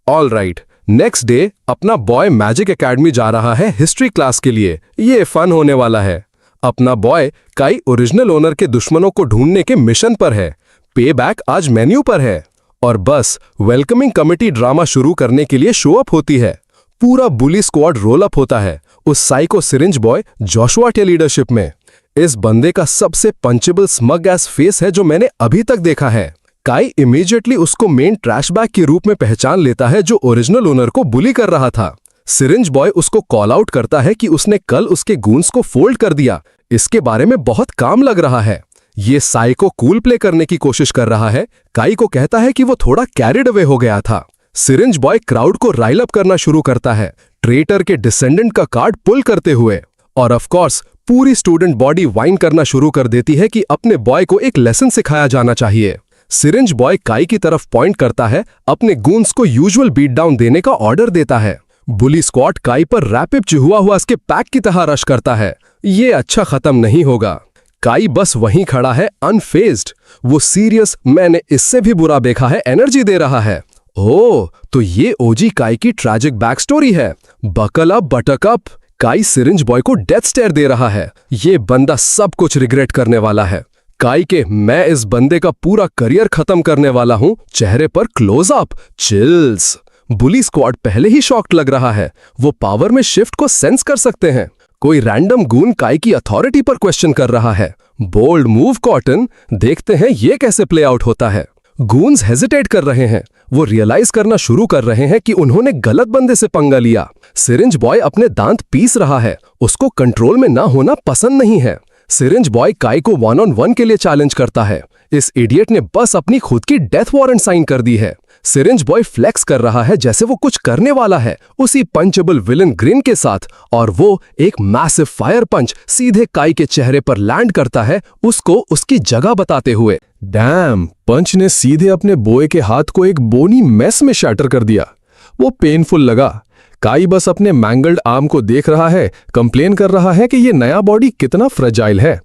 ऑल राइट, नेक्स्ट डे अपना बॉय मैजिक एकेडमी जा रहा है हिस्ट्री क्लास के लिए। ये फन होने वाला है। अपना बॉय काई ओरिजिनल ओनर के दुश्मनों को ढूंढने के मिशन पर है। पे बैक आज मेन्यू पर है और बस वेलकमिंग कमिटी ड्रामा शुरू करने के लिए शो अप होती है। पूरा बुली स्क्वाड रोल अप होता है उस साइको सिरिंज बॉय जोशुआ के लीडरशिप में। इस बंदे का सबसे पंचेबल स्मग एस फेस है जो मैंने अभी तक देखा है। काई इमीडिएटली उसको मेन ट्रैश बैग के रूप में पहचान लेता है जो ओरिजिनल ओनर को बुली कर रहा था। सिरिंज बॉय उसको कॉल आउट करता है कि उसने कल उसके गूंस को फोल्ड कर दिया। इसके बारे में बहुत काम लग रहा है। ये साइको कूल प्ले करने की कोशिश कर रहा है। काई को कहता है कि वो थोड़ा कैरिड अवे हो गया था। सिरिंज बॉय क्राउड को राइल अप करना शुरू करता है, ट्रेटर के डिसेंडेंट का कार्ड पुल करते हुए। और ऑफ कोर्स पूरी स्टूडेंट बॉडी वाइन करना शुरू कर देती है कि अपने बॉय को एक लेसन सिखाया जाना चाहिए। सिरिंज बॉय काई की तरफ पॉइंट करता है, अपने गूंस को यूजुअल बीट डाउन देने का ऑर्डर देता है। बुली स्क्वाड काई पर रैपिड चिहुआ हुआ उसके पैक की तरह रश करता है। ये अच्छा खत्म नहीं होगा। काई बस वहीं खड़ा है अनफेज्ड। वो सीरियस मैंने इससे भी बुरा देखा है एनर्जी दे रहा है। ओह, तो ये ओजी काई की ट्रैजिक बैक स्टोरी है। Buckle up buttercup. Kai syringe boy को डेथ स्टेयर दे रहा है। ये बंदा सब कुछ रिग्रेट करने वाला है। काई के मैं इस बंदे का पूरा करियर खत्म करने वाला हूं चेहरे पर क्लोज अप, चिल्स। बुली स्क्वाड पहले ही शॉक्ड लग रहा है। वो पावर में शिफ्ट को सेंस कर सकते हैं। कोई रैंडम गून काई की अथॉरिटी पर क्वेश्चन कर रहा है। बोल्ड मूव कॉटन, देखते हैं ये कैसे प्ले आउट होता है। गून्स हेजिटेट कर रहे हैं। वो रियलाइज करना शुरू कर रहे हैं कि उन्होंने गलत बंदे से पंगा लिया। सिरिंज बॉय अपने दांत पीस रहा है। उसको कंट्रोल में ना होना पसंद नहीं है। सिरिंज बॉय काई को 1-on-1 के लिए चैलेंज करता है। इस इडियट ने बस अपनी खुद की डेथ वारंट साइन कर दी है। सिरिंज बॉय फ्लेक्स कर रहा है जैसे वो कुछ करने वाला है, उसी पंचेबल विलन ग्रिन के साथ। और वो एक मैसिव फायर पंच सीधे काई के चेहरे पर लैंड करता है, उसको उसकी जगह बताते हुए। डैम, पंच ने सीधे अपने बॉय के हाथ को एक बोनी मेस में शैटर कर दिया। वो पेनफुल लगा। काई बस अपने मैंगल्ड आर्म को देख रहा है, कंप्लेन कर रहा है कि ये नया बॉडी कितना फ्रेजाइल है।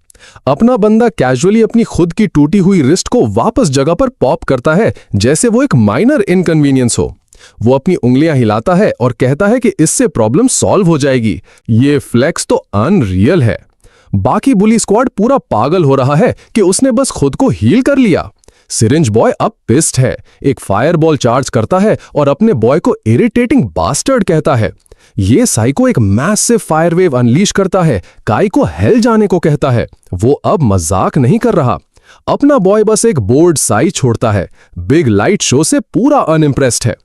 अपना बंदा कैजुअली अपनी खुद की टूटी हुई रिस्ट को वापस जगह पर पॉप करता है जैसे वो एक माइनर इनकन्वीनियंस हो। वो अपनी उंगलियां हिलाता है और कहता है कि इससे प्रॉब्लम सॉल्व हो जाएगी। ये फ्लेक्स तो अनरियल है। बाकी बुली स्क्वाड पूरा पागल हो रहा है कि उसने बस खुद को हील कर लिया। सिरिंज बॉय अब पिस्ड है, एक फायरबॉल चार्ज करता है और अपने बॉय को इरिटेटिंग बास्टर्ड कहता है। ये साइको एक मैसिव फायरवेव अनलीश करता है, काई को हेल जाने को कहता है। वो अब मजाक नहीं कर रहा। अपना बॉय बस एक बोर्ड साई छोड़ता है। बिग लाइट शो से पूरा अनइम्प्रेस्ड है।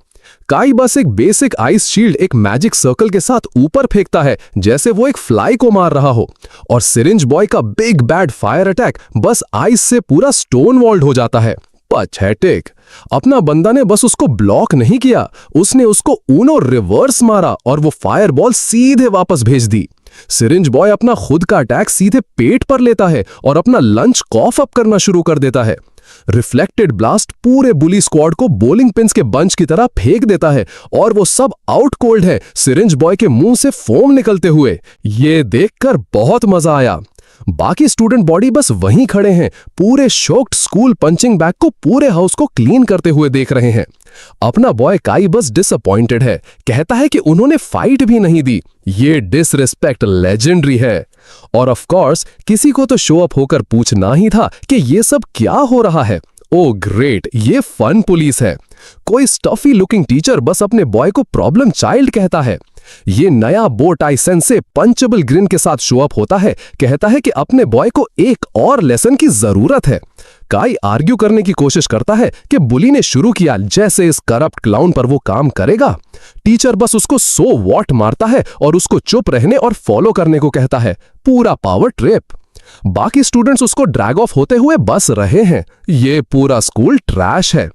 काई बस एक बेसिक आइस शील्ड एक मैजिक सर्कल के साथ ऊपर फेंकता है जैसे वो एक फ्लाई को मार रहा हो। और सिरिंज बॉय का बिग बैड फायर अटैक बस आइस से पूरा स्टोन वॉल्ड हो जाता है। पैथेटिक। अपना बंदा ने बस उसको ब्लॉक नहीं किया, उसने उसको ऊनो रिवर्स मारा और वो फायर बॉल सीधे वापस भेज दी। सिरिंज बॉय अपना खुद का अटैक सीधे पेट पर लेता है और अपना लंच कॉफ अप करना शुरू कर देता है। रिफ्लेक्टेड ब्लास्ट पूरे बुली स्क्वाड को बॉलिंग पिन्स के बंच की तरह फेंक देता है और वो सब आउट कोल्ड है, सिरिंज बॉय के मुंह से फोम निकलते हुए। ये देखकर बहुत मजा आया। बाकी स्टूडेंट बॉडी बस वहीं खड़े हैं, पूरे शॉक्ड स्कूल पंचिंग बैग को पूरे हाउस को क्लीन करते हुए देख रहे हैं। अपना बॉय काई बस डिसअपॉइंटेड है, कहता है कि उन्होंने फाइट भी नहीं दी। ये डिसरिस्पेक्ट लेजेंडरी है। और ऑफ कोर्स किसी को तो शो अप होकर पूछना ही था कि ये सब क्या हो रहा है। ओ ग्रेट, ये फन पुलिस है। कोई स्टफी लुकिंग टीचर बस अपने बॉय को प्रॉब्लम चाइल्ड कहता है। ये नया बो टाई सेंसे पंचेबल ग्रिन के साथ शो अप होता है, कहता है कि अपने बॉय को एक और लेसन की जरूरत है। काई आर्ग्यू करने की कोशिश करता है कि बुली ने शुरू किया, जैसे इस करप्ट क्लाउन पर वो काम करेगा। टीचर बस उसको सो वॉट मारता है और उसको चुप रहने और फॉलो करने को कहता है। पूरा पावर ट्रिप। बाकी स्टूडेंट्स उसको ड्रैग ऑफ होते हुए बस रहे हैं। ये पूरा स्कूल ट्रैश है।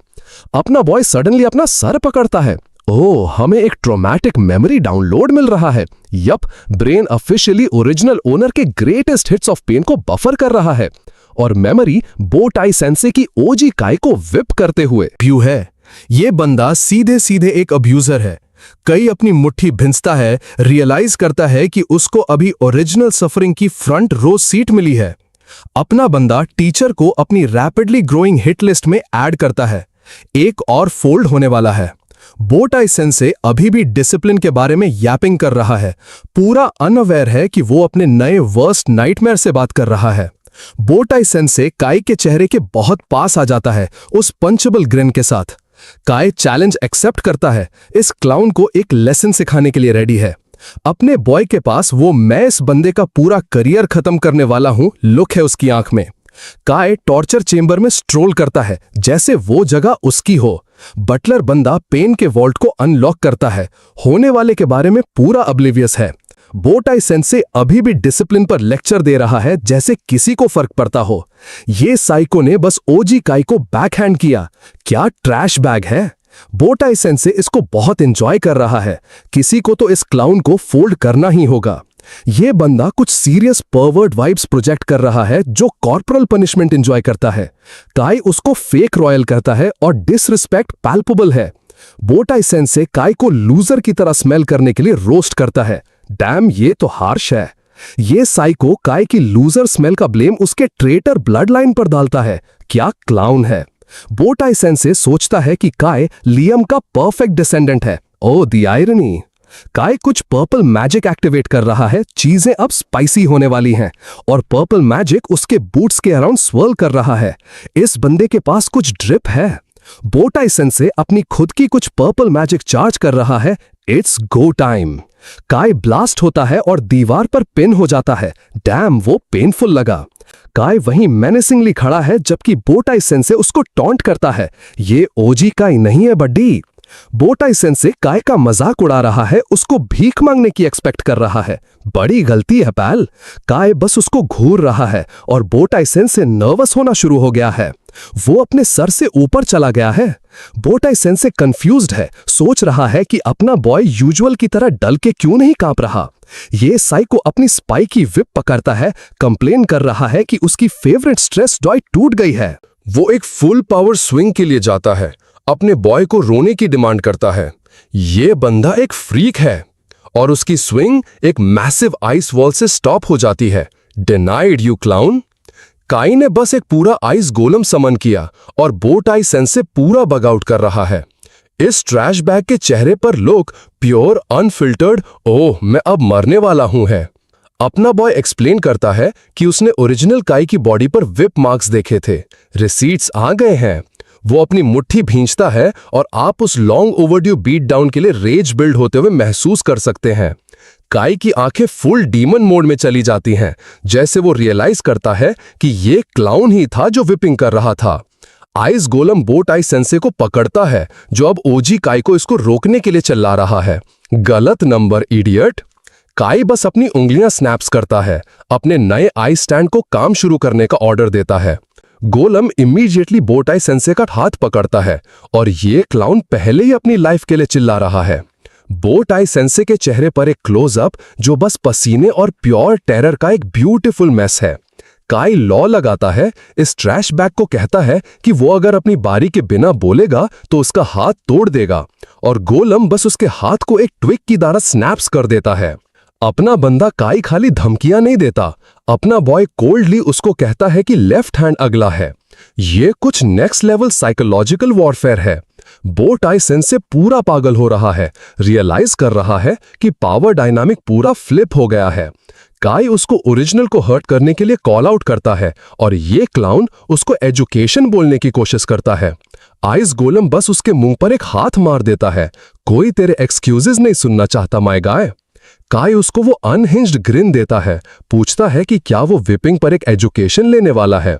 अपना बॉय सडनली अपना सर पकड़ता है। ओह, हमें एक ट्रॉमेटिक मेमोरी डाउनलोड मिल रहा है। Yup, brain officially original owner के ग्रेटेस्ट हिट्स ऑफ पेन को बफर कर रहा है। और मेमोरी बो टाई सेंसे की ओजी काई को विप करते हुए व्यू है। ये बंदा सीधे सीधे एक अब्यूजर है। कई अपनी मुट्ठी भिंचता है, रियलाइज करता है कि उसको अभी ओरिजिनल सफरिंग की फ्रंट रो सीट मिली है। अपना बंदा टीचर को अपनी रैपिडली ग्रोइंग हिट लिस्ट में ऐड करता है। एक और फोल्ड होने वाला है। बो टाई सेंसे अभी भी डिसिप्लिन के बारे में यापिंग कर रहा है, पूरा अनअवेयर है कि वो अपने नए वर्स्ट नाइटमेयर से बात कर रहा है। बो टाई सेंसे काई के चेहरे के बहुत पास आ जाता है, उस पंचेबल ग्रिन के साथ। काई चैलेंज एक्सेप्ट करता है, इस क्लाउन को एक लेसन सिखाने के लिए रेडी है। अपने बॉय के पास वो मैं इस बंदे का पूरा करियर खत्म करने वाला हूं लुक है उसकी आंख में। काई टॉर्चर चेंबर में स्ट्रोल करता है, जैसे वो जगह उसकी हो। बटलर बंदा पेन के वॉल्ट को अनलॉक करता है, होने वाले के बारे में पूरा ऑब्लिवियस है। बो टाई सेंसे अभी भी डिसिप्लिन पर लेक्चर दे रहा है, जैसे किसी को फर्क पड़ता हो। ये साइको ने बस ओजी काई को बैकहैंड किया। क्या ट्रैश बैग है। बो टाई सेंसे इसको बहुत एंजॉय कर रहा है। किसी को तो इस क्लाउन को फोल्ड करना ही होगा। ये बंदा कुछ सीरियस परवर्ट वाइब्स प्रोजेक्ट कर रहा है, जो कॉर्पोरल पनिशमेंट एंजॉय करता है। काई उसको फेक रॉयल कहता है और डिसरिस्पेक्ट पैल्पेबल है। बो टाई सेंसे काई को लूजर की तरह स्मेल करने के लिए रोस्ट करता है। डैम, ये तो हार्श है। ये साइको काई की लूजर स्मेल का ब्लेम उसके ट्रेटर ब्लड लाइन पर डालता है। क्या क्लाउन है। बो टाई सेंसे सोचता है कि काई लियम का परफेक्ट डिसेंडेंट है। ओ द आयरनी। काई कुछ पर्पल मैजिक एक्टिवेट कर रहा है, चीजें अब स्पाइसी होने वाली हैं और पर्पल मैजिक उसके बूट्स के अराउंड स्वर्ल कर रहा है। इस बंदे के पास कुछ ड्रिप है। बो टाई सेंसे अपनी खुद की कुछ पर्पल मैजिक चार्ज कर रहा है। It's go time. काई ब्लास्ट होता है और दीवार पर पिन हो जाता है। डैम, वो पेनफुल लगा। काई वहीं मेनेसिंगली खड़ा है, जबकि बो टाई सेंसे उसको टॉन्ट करता है। ये ओजी काई नहीं है बड्डी। बो टाई सेंसे काई का मजाक उड़ा रहा है, उसको भीख मांगने की एक्सपेक्ट कर रहा है। बड़ी गलती है पैल। काई बस उसको घूर रहा है और बो टाई सेंसे नर्वस होना शुरू हो गया है। वो अपने सर से ऊपर चला गया है। बो टाई सेंसे कंफ्यूज्ड है, सोच रहा है कि अपना बॉय यूजुअल की तरह डल के क्यों नहीं कांप रहा। ये साइको अपनी स्पाई की विप पकड़ता है, कंप्लेन कर रहा है कि उसकी फेवरेट स्ट्रेस टॉय टूट गई है। वो एक फुल पावर स्विंग के लिए जाता है, अपने बॉय को रोने की डिमांड करता है। ये बंदा एक फ्रीक है और उसकी स्विंग एक मैसिव आइस वॉल से स्टॉप हो जाती है। Denied you clown. काई ने बस एक पूरा आइस गोलम समन किया और बो टाई सेंसे पूरा बग आउट कर रहा है। इस ट्रैश बैग के चेहरे पर लोग प्योर अनफिल्टर्ड ओह मैं अब मरने वाला हूं है। अपना बॉय एक्सप्लेन करता है कि उसने ओरिजिनल काई की बॉडी पर विप मार्क्स देखे थे, रिसीट्स आ गए हैं। वो अपनी मुट्ठी भींचता है और आप उस लॉन्ग ओवरड्यू बीट डाउन के लिए रेज बिल्ड होते हुए महसूस कर सकते हैं। काई की आंखें फुल डीमन मोड में चली जाती हैं, जैसे वो रियलाइज करता है कि ये क्लाउन ही था जो विपिंग कर रहा था। आइस गोलम बो टाई सेंसे को पकड़ता है, जो अब ओजी काई को इसको रोकने के लिए चिल्ला रहा है। गलत नंबर इडियट। काई बस अपनी उंगलियां स्नैप्स करता है, अपने नए आइस स्टैंड को काम शुरू करने का ऑर्डर देता है। गोलम इमीडिएटली बो टाई सेंसे का हाथ पकड़ता है और ये क्लाउन पहले ही अपनी लाइफ के लिए चिल्ला रहा है। बो टाई सेंसे के चेहरे पर एक क्लोजअप जो बस पसीने और प्योर टेरर का एक ब्यूटीफुल मेस है। काई लॉ लगाता है, इस ट्रैश बैग को कहता है कि वो अगर अपनी बारी के बिना बोलेगा तो उसका हाथ तोड़ देगा, और गोलम बस उसके हाथ को एक ट्विक की तरह स्नैप्स कर देता है। अपना बंदा काई खाली धमकियां नहीं देता, अपना बॉय कोल्डली उसको कहता है कि लेफ्ट हैंड अगला है। ये कुछ नेक्स्ट लेवल साइकोलॉजिकल वॉरफेयर है। बो टाई सेंसे पूरा पागल हो रहा है, रियलाइज कर रहा है कि पावर डायनामिक पूरा फ्लिप हो गया है। काई उसको ओरिजिनल को हर्ट करने के लिए कॉल आउट करता है और ये क्लाउन उसको एजुकेशन बोलने की कोशिश करता है। आइस गोलम बस उसके मुंह पर एक हाथ मार देता है। कोई तेरे एक्सक्यूजेस नहीं सुनना चाहता माय गाय। काई उसको वो अनहिंज्ड ग्रिन देता है, पूछता है कि क्या वो विपिंग पर एक एजुकेशन लेने वाला है।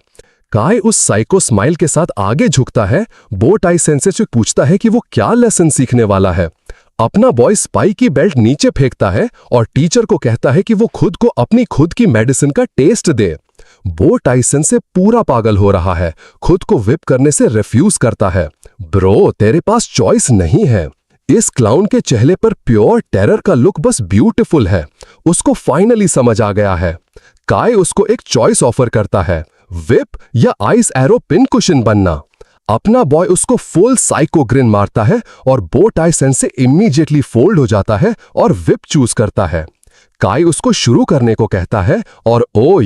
काई उस साइको स्माइल के साथ आगे झुकता है, बो टाई सेंसे से पूछता है कि वो क्या लेसन सीखने वाला है। अपना बॉय स्पाई की बेल्ट नीचे फेंकता है और टीचर को कहता है कि वो खुद को अपनी खुद की मेडिसिन का टेस्ट दे। बो टाइसन से पूरा पागल हो रहा है, खुद को विप करने से रिफ्यूज करता है। ब्रो, तेरे पास चॉइस नहीं है। इस क्लाउन के चेहरे पर प्योर टेरर का लुक बस ब्यूटीफुल है। उसको फाइनली समझ आ गया है। काई उसको एक चॉइस ऑफर करता है, विप या आइस एरो पिन कुशन बनना। अपना बॉय उसको फुल साइको ग्रिन मारता है और बो टाइसन से इमीडिएटली फोल्ड हो जाता है और विप चूज करता है। काई उसको शुरू करने को कहता है और ओ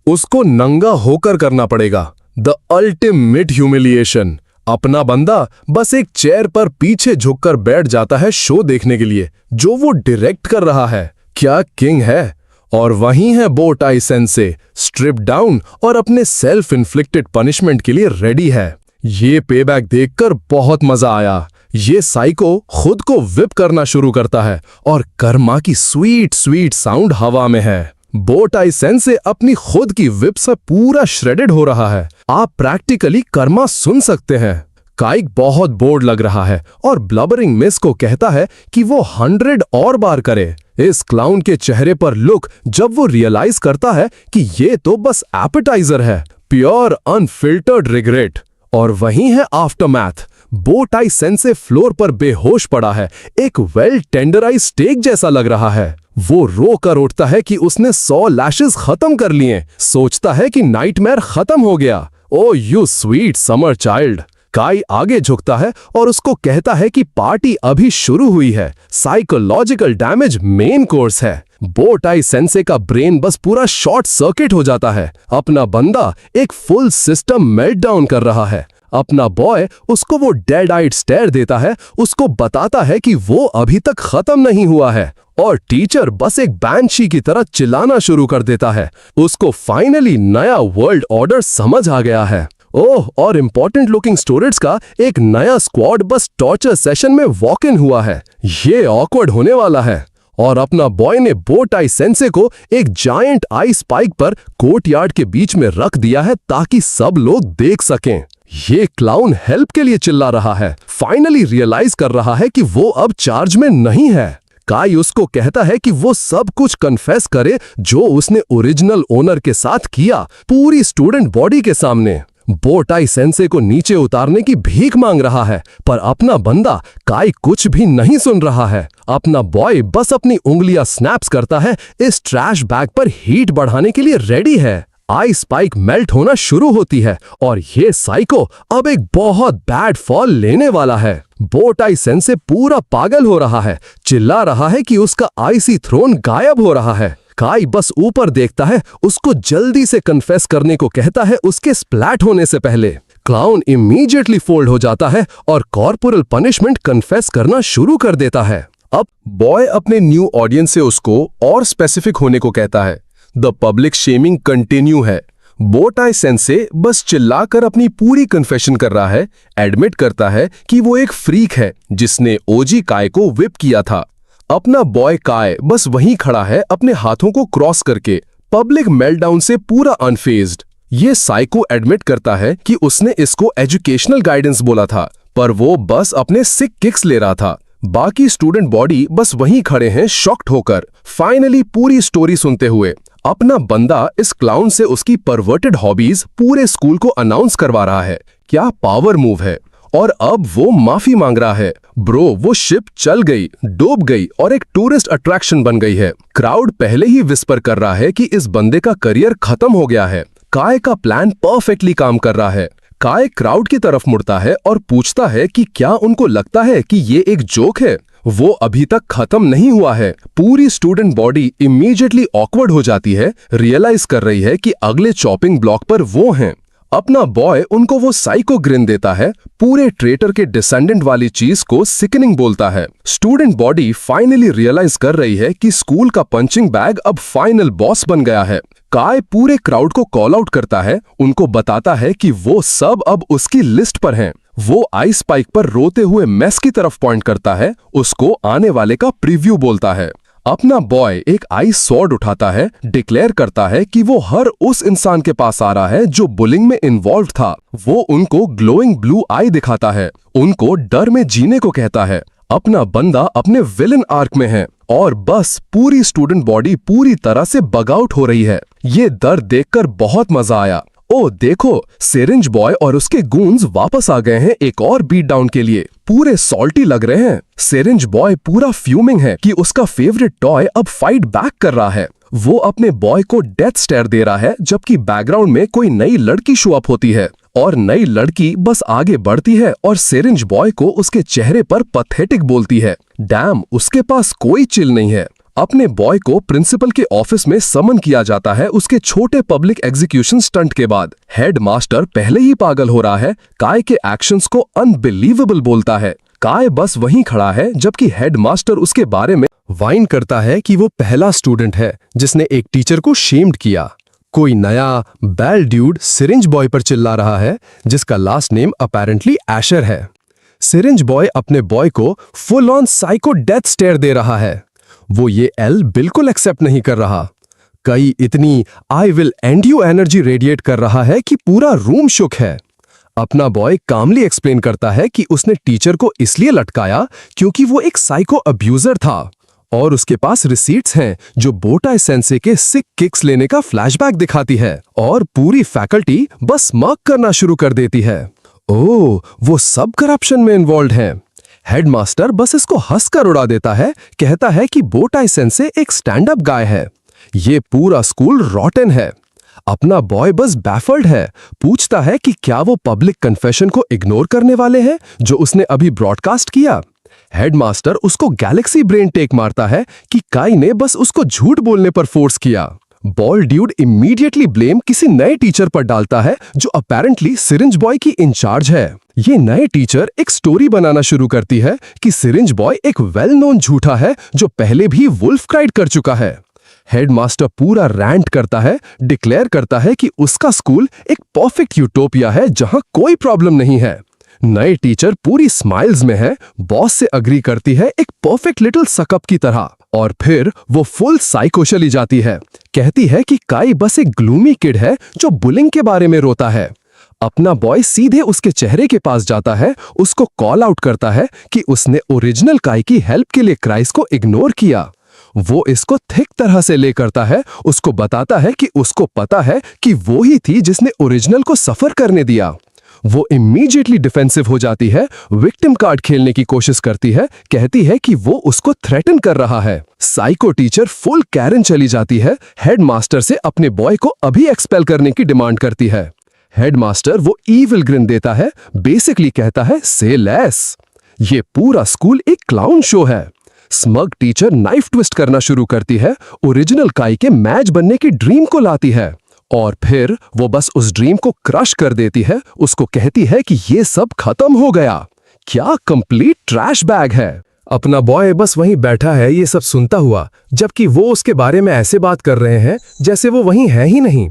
उसको नंगा होकर करना पड़ेगा, द अल्टीमेट ह्यूमिलिएशन। अपना बंदा बस एक चेयर पर पीछे झुककर बैठ जाता है शो देखने के लिए, जो वो डायरेक्ट कर रहा है। क्या किंग है। और वहीं है बो टाई सेंसे, स्ट्रिप डाउन और अपने सेल्फ इन्फ्लिक्टेड पनिशमेंट के लिए रेडी है। ये पेबैक देखकर बहुत मजा आया। ये साइको खुद को विप करना शुरू करता है और कर्मा की स्वीट स्वीट साउंड हवा में है। बो टाई सेंसे अपनी खुद की विप से पूरा श्रेडेड हो रहा है। आप प्रैक्टिकली कर्मा सुन सकते हैं। काइक बहुत बोर्ड लग रहा है और ब्लबरिंग मिस को कहता है कि वो 100 और बार करे। इस क्लाउन के चेहरे पर लुक जब वो रियलाइज करता है कि ये तो बस एपेटाइजर है, प्योर अनफिल्टर्ड रिग्रेट। और वहीं है आफ्टरमैथ। बो टाई सेंसे फ्लोर पर बेहोश पड़ा है, एक वेल टेंडराइज स्टेक जैसा लग रहा है। वो रो कर उठता है कि उसने 100 लैशेस खत्म कर लिए। सोचता है कि नाइटमेयर खत्म हो गया। ओ यू स्वीट समर चाइल्ड। काई आगे झुकता है और उसको कहता है कि पार्टी अभी शुरू हुई है, साइकोलॉजिकल डैमेज मेन कोर्स है। बो टाई सेंसे का ब्रेन बस पूरा शॉर्ट सर्किट हो जाता है। अपना बंदा एक फुल सिस्टम मेल्टडाउन कर रहा है। अपना बॉय उसको वो डेड आइड स्टेयर देता है, उसको बताता है कि वो अभी तक खत्म नहीं हुआ है। और टीचर बस एक बैंशी की तरह चिल्लाना शुरू कर देता है। उसको फाइनली नया वर्ल्ड ऑर्डर समझ आ गया है। ओह, और इंपॉर्टेंट लुकिंग स्टूडेंट्स का एक नया स्क्वाड बस टॉर्चर सेशन में वॉक इन हुआ है। ये ऑकवर्ड होने वाला है। और अपना बॉय ने बो टाई सेंसे को एक जायंट आइस स्पाइक पर कोर्टयार्ड के बीच में रख दिया है ताकि सब लोग देख सकें। ये क्लाउन हेल्प के लिए चिल्ला रहा है, फाइनली रियलाइज कर रहा है कि वो अब चार्ज में नहीं है। काई उसको कहता है कि वो सब कुछ कन्फेस करे जो उसने ओरिजिनल ओनर के साथ किया, पूरी स्टूडेंट बॉडी के सामने। बो टाई सेंसे को नीचे उतारने की भीख मांग रहा है, पर अपना बंदा काई कुछ भी नहीं सुन रहा है। अपना बॉय बस अपनी उंगलियां स्नैप्स करता है, इस ट्रैश बैग पर हीट बढ़ाने के लिए रेडी है। आइस स्पाइक मेल्ट होना शुरू होती है और ये साइको अब एक बहुत बैड फॉल लेने वाला है। बो टाई सेंसे पूरा पागल हो रहा है, चिल्ला रहा है कि उसका आईसी थ्रोन गायब हो रहा है। काई बस ऊपर देखता है, उसको जल्दी से कन्फेस करने को कहता है उसके स्प्लैट होने से पहले। क्लाउन इमीडिएटली फोल्ड हो जाता है और कॉर्पोरल पनिशमेंट कन्फेस करना शुरू कर देता है। अब बॉय अपने न्यू ऑडियंस से उसको और स्पेसिफिक होने को कहता है। द पब्लिक शेमिंग कंटिन्यू है। बो टाई सेंसे बस चिल्लाकर अपनी पूरी कन्फेशन कर रहा है, एडमिट करता है कि वो एक फ्रीक है जिसने ओजी काय को विप किया था। अपना बॉय काय बस वहीं खड़ा है, अपने हाथों को क्रॉस करके, पब्लिक मेल्टडाउन से पूरा अनफेज्ड। ये साइको एडमिट करता है कि उसने इसको एजुकेशनल गाइडेंस बोला था, पर वो बस अपने सिक किक्स ले रहा था। बाकी स्टूडेंट बॉडी बस वहीं खड़े हैं शॉक्ड होकर, फाइनली पूरी स्टोरी सुनते हुए। अपना बंदा इस क्लाउन से उसकी परवर्टेड हॉबीज पूरे स्कूल को अनाउंस करवा रहा है। क्या पावर मूव है। और अब वो माफी मांग रहा है। ब्रो, वो शिप चल गई, डूब गई और एक टूरिस्ट अट्रैक्शन बन गई है। क्राउड पहले ही विस्पर कर रहा है कि इस बंदे का करियर खत्म हो गया है। काय का प्लान परफेक्टली काम कर रहा है। काय क्राउड की तरफ मुड़ता है और पूछता है कि क्या उनको लगता है कि ये एक जोक है। वो अभी तक खत्म नहीं हुआ है। पूरी स्टूडेंट बॉडी इमीडिएटली ऑकवर्ड हो जाती है, रियलाइज कर रही है कि अगले चॉपिंग ब्लॉक पर वो हैं। अपना बॉय उनको वो साइको ग्रिन देता है, पूरे ट्रेटर के डिसेंडेंट वाली चीज को सिकनिंग बोलता है। स्टूडेंट बॉडी फाइनली रियलाइज कर रही है कि स्कूल का पंचिंग बैग अब फाइनल बॉस बन गया है। काय पूरे क्राउड को कॉल आउट करता है, उनको बताता है कि वो सब अब उसकी लिस्ट पर हैं। वो आइस स्पाइक पर रोते हुए मेस की तरफ पॉइंट करता है, उसको आने वाले का प्रीव्यू बोलता है। अपना बॉय एक आइस स्वॉर्ड उठाता है, डिक्लेयर करता है कि वो हर उस इंसान के पास आ रहा है जो बुलिंग में इन्वॉल्व था। वो उनको ग्लोइंग ब्लू आई दिखाता है, उनको डर में जीने को कहता है। अपना बंदा अपने विलन आर्क में है और बस पूरी स्टूडेंट बॉडी पूरी तरह से बग आउट हो रही है। ये दर्द देखकर बहुत मजा आया। ओ देखो, सिरिंज बॉय और उसके गूंज वापस आ गए हैं एक और बीट डाउन के लिए। पूरे सॉल्टी लग रहे हैं। सिरिंज बॉय पूरा फ्यूमिंग है कि उसका फेवरेट टॉय अब फाइट बैक कर रहा है। वो अपने बॉय को डेथ स्टेयर दे रहा है, जबकि बैकग्राउंड में कोई नई लड़की शो अप होती है और नई लड़की बस आगे बढ़ती है और सिरिंज बॉय को उसके चेहरे पर पथेटिक बोलती है। डैम, उसके पास कोई चिल नहीं है। अपने बॉय को प्रिंसिपल के ऑफिस में समन किया जाता है उसके छोटे पब्लिक एग्जीक्यूशन स्टंट के बाद। हेड मास्टर पहले ही पागल हो रहा है, काय के एक्शंस को अनबिलीवेबल बोलता है। काय बस वहीं खड़ा है जबकि हेड मास्टर उसके बारे में वाइन करता है कि वो पहला स्टूडेंट है जिसने एक टीचर को शेम्ड किया। कोई नया बैल ड्यूड सिरिंज बॉय पर चिल्ला रहा है, जिसका लास्ट नेम अपेरेंटली एशर है। सिरिंज बॉय अपने बॉय को full on psycho death stare दे रहा है। वो ये एल बिल्कुल एक्सेप्ट नहीं कर रहा। कई इतनी I will and you energy radiate कर रहा है कि पूरा रूम शुक है। अपना बॉय कामली एक्सप्लेन करता है कि उसने टीचर को इसलिए लटकाया क्योंकि वो एक साइको अब्यूजर था और उसके पास रिसीट्स हैं जो बोटाई सेंसे के सिक किक्स लेने का फ्लैशबैक दिखाती है और पूरी फैकल्टी बस मॉक करना शुरू कर देती है। ओह, वो सब करप्शन में इन्वॉल्व हैं। हेडमास्टर बस इसको हंसकर उड़ा देता है, कहता है कि बोटाई सेंसे एक स्टैंड अप गाय है। ये पूरा स्कूल रॉटन है। अपना बॉय बस बैफल्ड है, पूछता है कि क्या वो पब्लिक कन्फेशन को इग्नोर करने वाले हैं जो उसने अभी ब्रॉडकास्ट किया। हेडमास्टर उसको गैलेक्सी ब्रेन टेक मारता है कि काई ने बस उसको झूठ बोलने पर फोर्स किया। बॉल ड्यूड इमीडिएटली ब्लेम किसी नए टीचर पर डालता है जो अपेरेंटली सिरिंज बॉय की इंचार्ज है। ये नए टीचर एक स्टोरी बनाना शुरू करती है कि सिरिंज बॉय एक वेल नोन झूठा है जो पहले भी वुल्फ क्राइड कर चुका है। हेडमास्टर पूरा रैंट करता है, डिक्लेयर करता है कि उसका स्कूल एक परफेक्ट यूटोपिया है जहां कोई प्रॉब्लम नहीं है। नए टीचर पूरी स्माइल्स में है, बॉस से अग्री करती है एक परफेक्ट लिटिल सकअप की तरह और फिर वो फुल साइको चली जाती है। कहती है कि काई बस एक ग्लूमी किड है जो बुलिंग के बारे में रोता है। अपना बॉय सीधे उसके चेहरे के पास जाता है, उसको कॉल आउट करता है कि उसने ओरिजिनल काई की हेल्प के लिए क्राइस को इग्नोर किया। वो इसको थिक तरह से ले करता है, उसको बताता है कि उसको पता है कि वो ही थी जिसने ओरिजिनल को सफर करने दिया। वो इमीडिएटली डिफेंसिव हो जाती है, विक्टिम कार्ड खेलने की कोशिश करती है, कहती है कि वो उसको थ्रेटन कर रहा है। साइको टीचर फुल कैरन चली जाती है, हेडमास्टर से अपने बॉय को अभी एक्सपेल करने की डिमांड करती है। हेडमास्टर वो ईविल ग्रिन देता है, बेसिकली कहता है से लेस। ये पूरा स्कूल एक क्लाउन शो है। स्मग टीचर नाइफ ट्विस्ट करना शुरू करती है, ओरिजिनल काई के मैच बनने की ड्रीम को लाती है और फिर वो बस उस ड्रीम को क्रश कर देती है। उसको कहती है कि ये सब खत्म हो गया। क्या कंप्लीट ट्रैश बैग है। अपना बॉय बस वहीं बैठा है ये सब सुनता हुआ, जबकि वो उसके बारे में ऐसे बात कर रहे हैं जैसे वो वहीं है ही नहीं।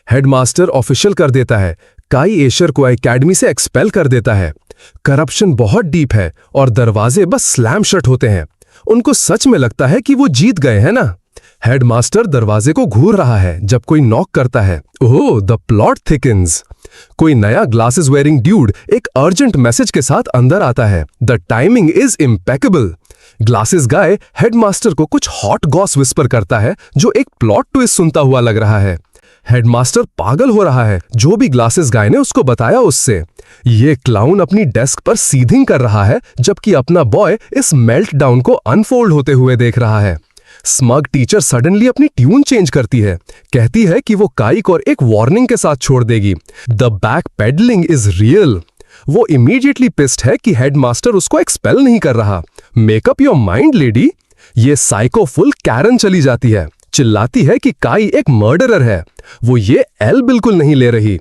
हेडमास्टर ऑफिशियल कर देता है, काई एशर को एकेडमी से एक्सपेल कर देता है। करप्शन बहुत डीप है और दरवाजे बस स्लैम शट होते हैं। उनको सच में लगता है कि वो जीत गए हैं ना। हेडमास्टर दरवाजे को घूर रहा है जब कोई नॉक करता है। ओह, द प्लॉट थिकन्स। कोई नया ग्लासेस वेयरिंग ड्यूड एक अर्जेंट मैसेज के साथ अंदर आता है। The timing is impeccable. Glasses guy headmaster को कुछ हॉट गॉस विस्पर करता है जो एक प्लॉट ट्विस्ट सुनता हुआ लग रहा है। हेडमास्टर पागल हो रहा है, जो भी ग्लासेस गाय ने उसको बताया उससे। ये क्लाउन अपनी डेस्क पर सीधिंग कर रहा है जबकि अपना बॉय इस मेल्ट डाउन को अनफोल्ड होते हुए देख रहा है। स्मग टीचर सडनली अपनी ट्यून चेंज करती है, कहती है कि वो काई को एक वार्निंग के साथ छोड़ देगी। The back pedalling is real. वो इमीडिएटली पिस्ड है कि हेडमास्टर उसको एक्सपेल नहीं कर रहा। Make up your mind lady. ये साइको फुल कैरन चली जाती है। चिल्लाती है कि काई एक मर्डरर है। वो ये एल बिल्कुल नहीं ले रही।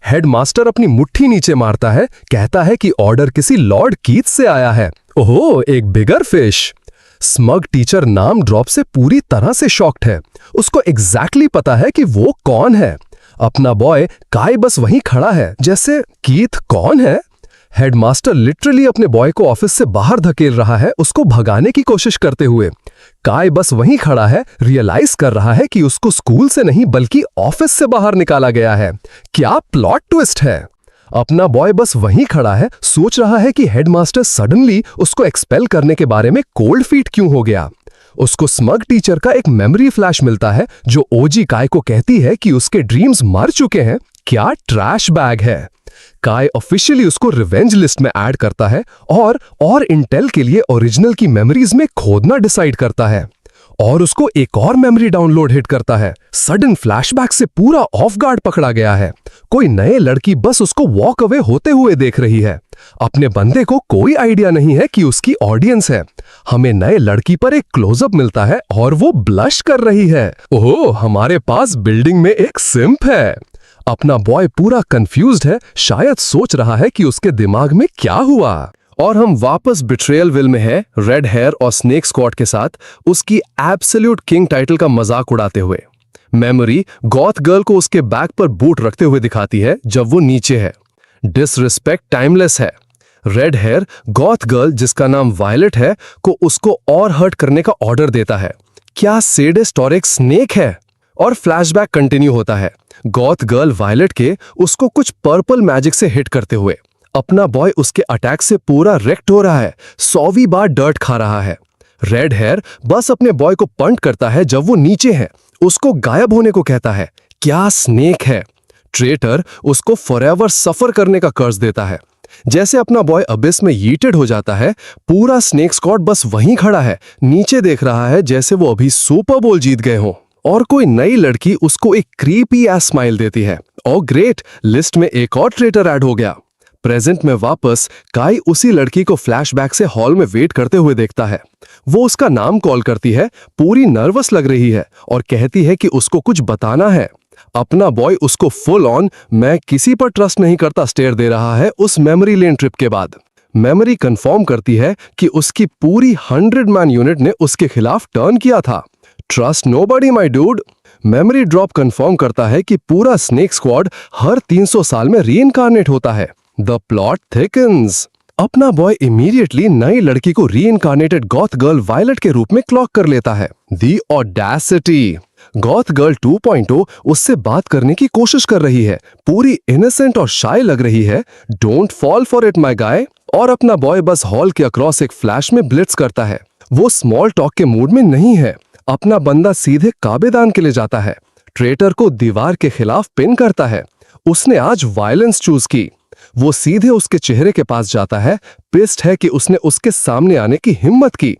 हेडमास्टर अपनी मुट्ठी नीचे मारता है, कहता है कि ऑर्डर किसी लॉर्ड कीथ से आया है। ओहो, एक बिगर फिश। स्मग टीचर नाम ड्रॉप से पूरी तरह से शॉक्ड है। उसको एग्जैक्टली पता है कि वो कौन है। अपना बॉय काई बस वहीं खड़ा है, जैसे कीथ कौन है। हेडमास्टर लिटरली अपने बॉय को ऑफिस से बाहर धकेल रहा है, उसको भगाने की कोशिश करते हुए। काई बस वहीं खड़ा है, रियलाइज कर रहा है कि उसको स्कूल से नहीं बल्कि ऑफिस से बाहर निकाला गया है। क्या प्लॉट ट्विस्ट है। अपना बॉय बस वहीं खड़ा है, सोच रहा है कि हेडमास्टर सडनली उसको एक्सपेल करने के बारे में कोल्ड फीट क्यों हो गया। उसको स्मग टीचर का एक मेमोरी फ्लैश मिलता है, जो ओजी काई को कहती है कि उसके ड्रीम्स मर चुके हैं। क्या ट्रैश बैग है। काई ऑफिशियली उसको रिवेंज लिस्ट में ऐड करता है और इंटेल के लिए ओरिजिनल की मेमोरीज में खोदना डिसाइड करता है। और उसको एक और मेमोरी डाउनलोड हिट करता है। सडन फ्लैशबैक से पूरा ऑफ गार्ड पकड़ा गया है। कोई नए लड़की बस उसको वॉक अवे होते हुए देख रही है। अपने बंदे को कोई आइडिया नहीं है कि उसकी ऑडियंस है। हमें नए लड़की पर एक क्लोजअप मिलता है और वो ब्लश कर रही है। ओह, हमारे पास बिल्डिंग में एक सिंप है। अपना बॉय पूरा कंफ्यूज्ड है, शायद सोच रहा है कि उसके दिमाग में क्या हुआ। और हम वापस बिट्रेयल विल में है, रेड हेयर और स्नेक स्क्वाड के साथ उसकी एब्सोल्यूट किंग टाइटल का मजाक उड़ाते हुए। मेमोरी गॉथ गर्ल को उसके बैक पर बूट रखते हुए दिखाती है जब वो नीचे है। डिसरिस्पेक्ट टाइमलेस है। रेड हेयर गॉथ गर्ल, जिसका नाम वायलेट है, को उसको और हर्ट करने का ऑर्डर देता है। क्या सेडिस्ट और एक स्नेक है। और फ्लैशबैक कंटिन्यू होता है, गॉथ गर्ल वायलेट के उसको कुछ पर्पल मैजिक से हिट करते हुए। अपना बॉय उसके अटैक से पूरा रेक्ट हो रहा है, 100वीं बार डर्ट खा रहा है। रेड हेयर बस अपने बॉय को पंट करता है जब वो नीचे है, उसको गायब होने को कहता है। क्या स्नेक है। ट्रेटर उसको फॉरएवर सफर करने का कर्ज देता है। जैसे अपना बॉय अबिस में यीटेड हो जाता है, पूरा स्नेक स्क्वाड बस वहीं खड़ा है, नीचे देख रहा है जैसे वो अभी सुपर बोल जीत गए हों। और कोई नई लड़की उसको एक क्रीपी एस स्माइल देती है। ओह ग्रेट, लिस्ट में एक और ट्रेटर ऐड हो गया। प्रेजेंट में वापस काई उसी लड़की को फ्लैशबैक से हॉल में वेट करते हुए देखता है। वो उसका नाम कॉल करती है, पूरी नर्वस लग रही है और कहती है कि उसको कुछ बताना है। अपना बॉय उसको फुल ऑन मैं किसी पर ट्रस्ट नहीं करता स्टेयर दे रहा है उस मेमोरी लेन ट्रिप के बाद। मेमोरी कंफर्म करती है कि उसकी पूरी 100 मैन यूनिट ने उसके खिलाफ टर्न किया था। Trust nobody my dude. Memory drop confirm करता है कि पूरा स्नेक स्क्वाड हर 300 साल में रीइंकार्नेट होता है। The plot thickens. अपना बॉय इमीडिएटली नई लड़की को रीइंकार्नेटेड गॉथ गर्ल वायलेट के रूप में क्लॉक कर लेता है। The audacity. गॉथ गर्ल 2.0 उससे बात करने की कोशिश कर रही है, पूरी इनोसेंट और शाय लग रही है। Don't fall for it my guy. और अपना बॉय बस हॉल के अक्रॉस एक फ्लैश में ब्लिट्स करता है। वो स्मॉल टॉक के मूड में नहीं है। अपना बंदा सीधे काबेदान के लिए जाता है, ट्रेटर को दीवार के खिलाफ पिन करता है। उसने आज वायलेंस चूज की। वो सीधे उसके चेहरे के पास जाता है, पिस्ड है कि उसने उसके सामने आने की हिम्मत की।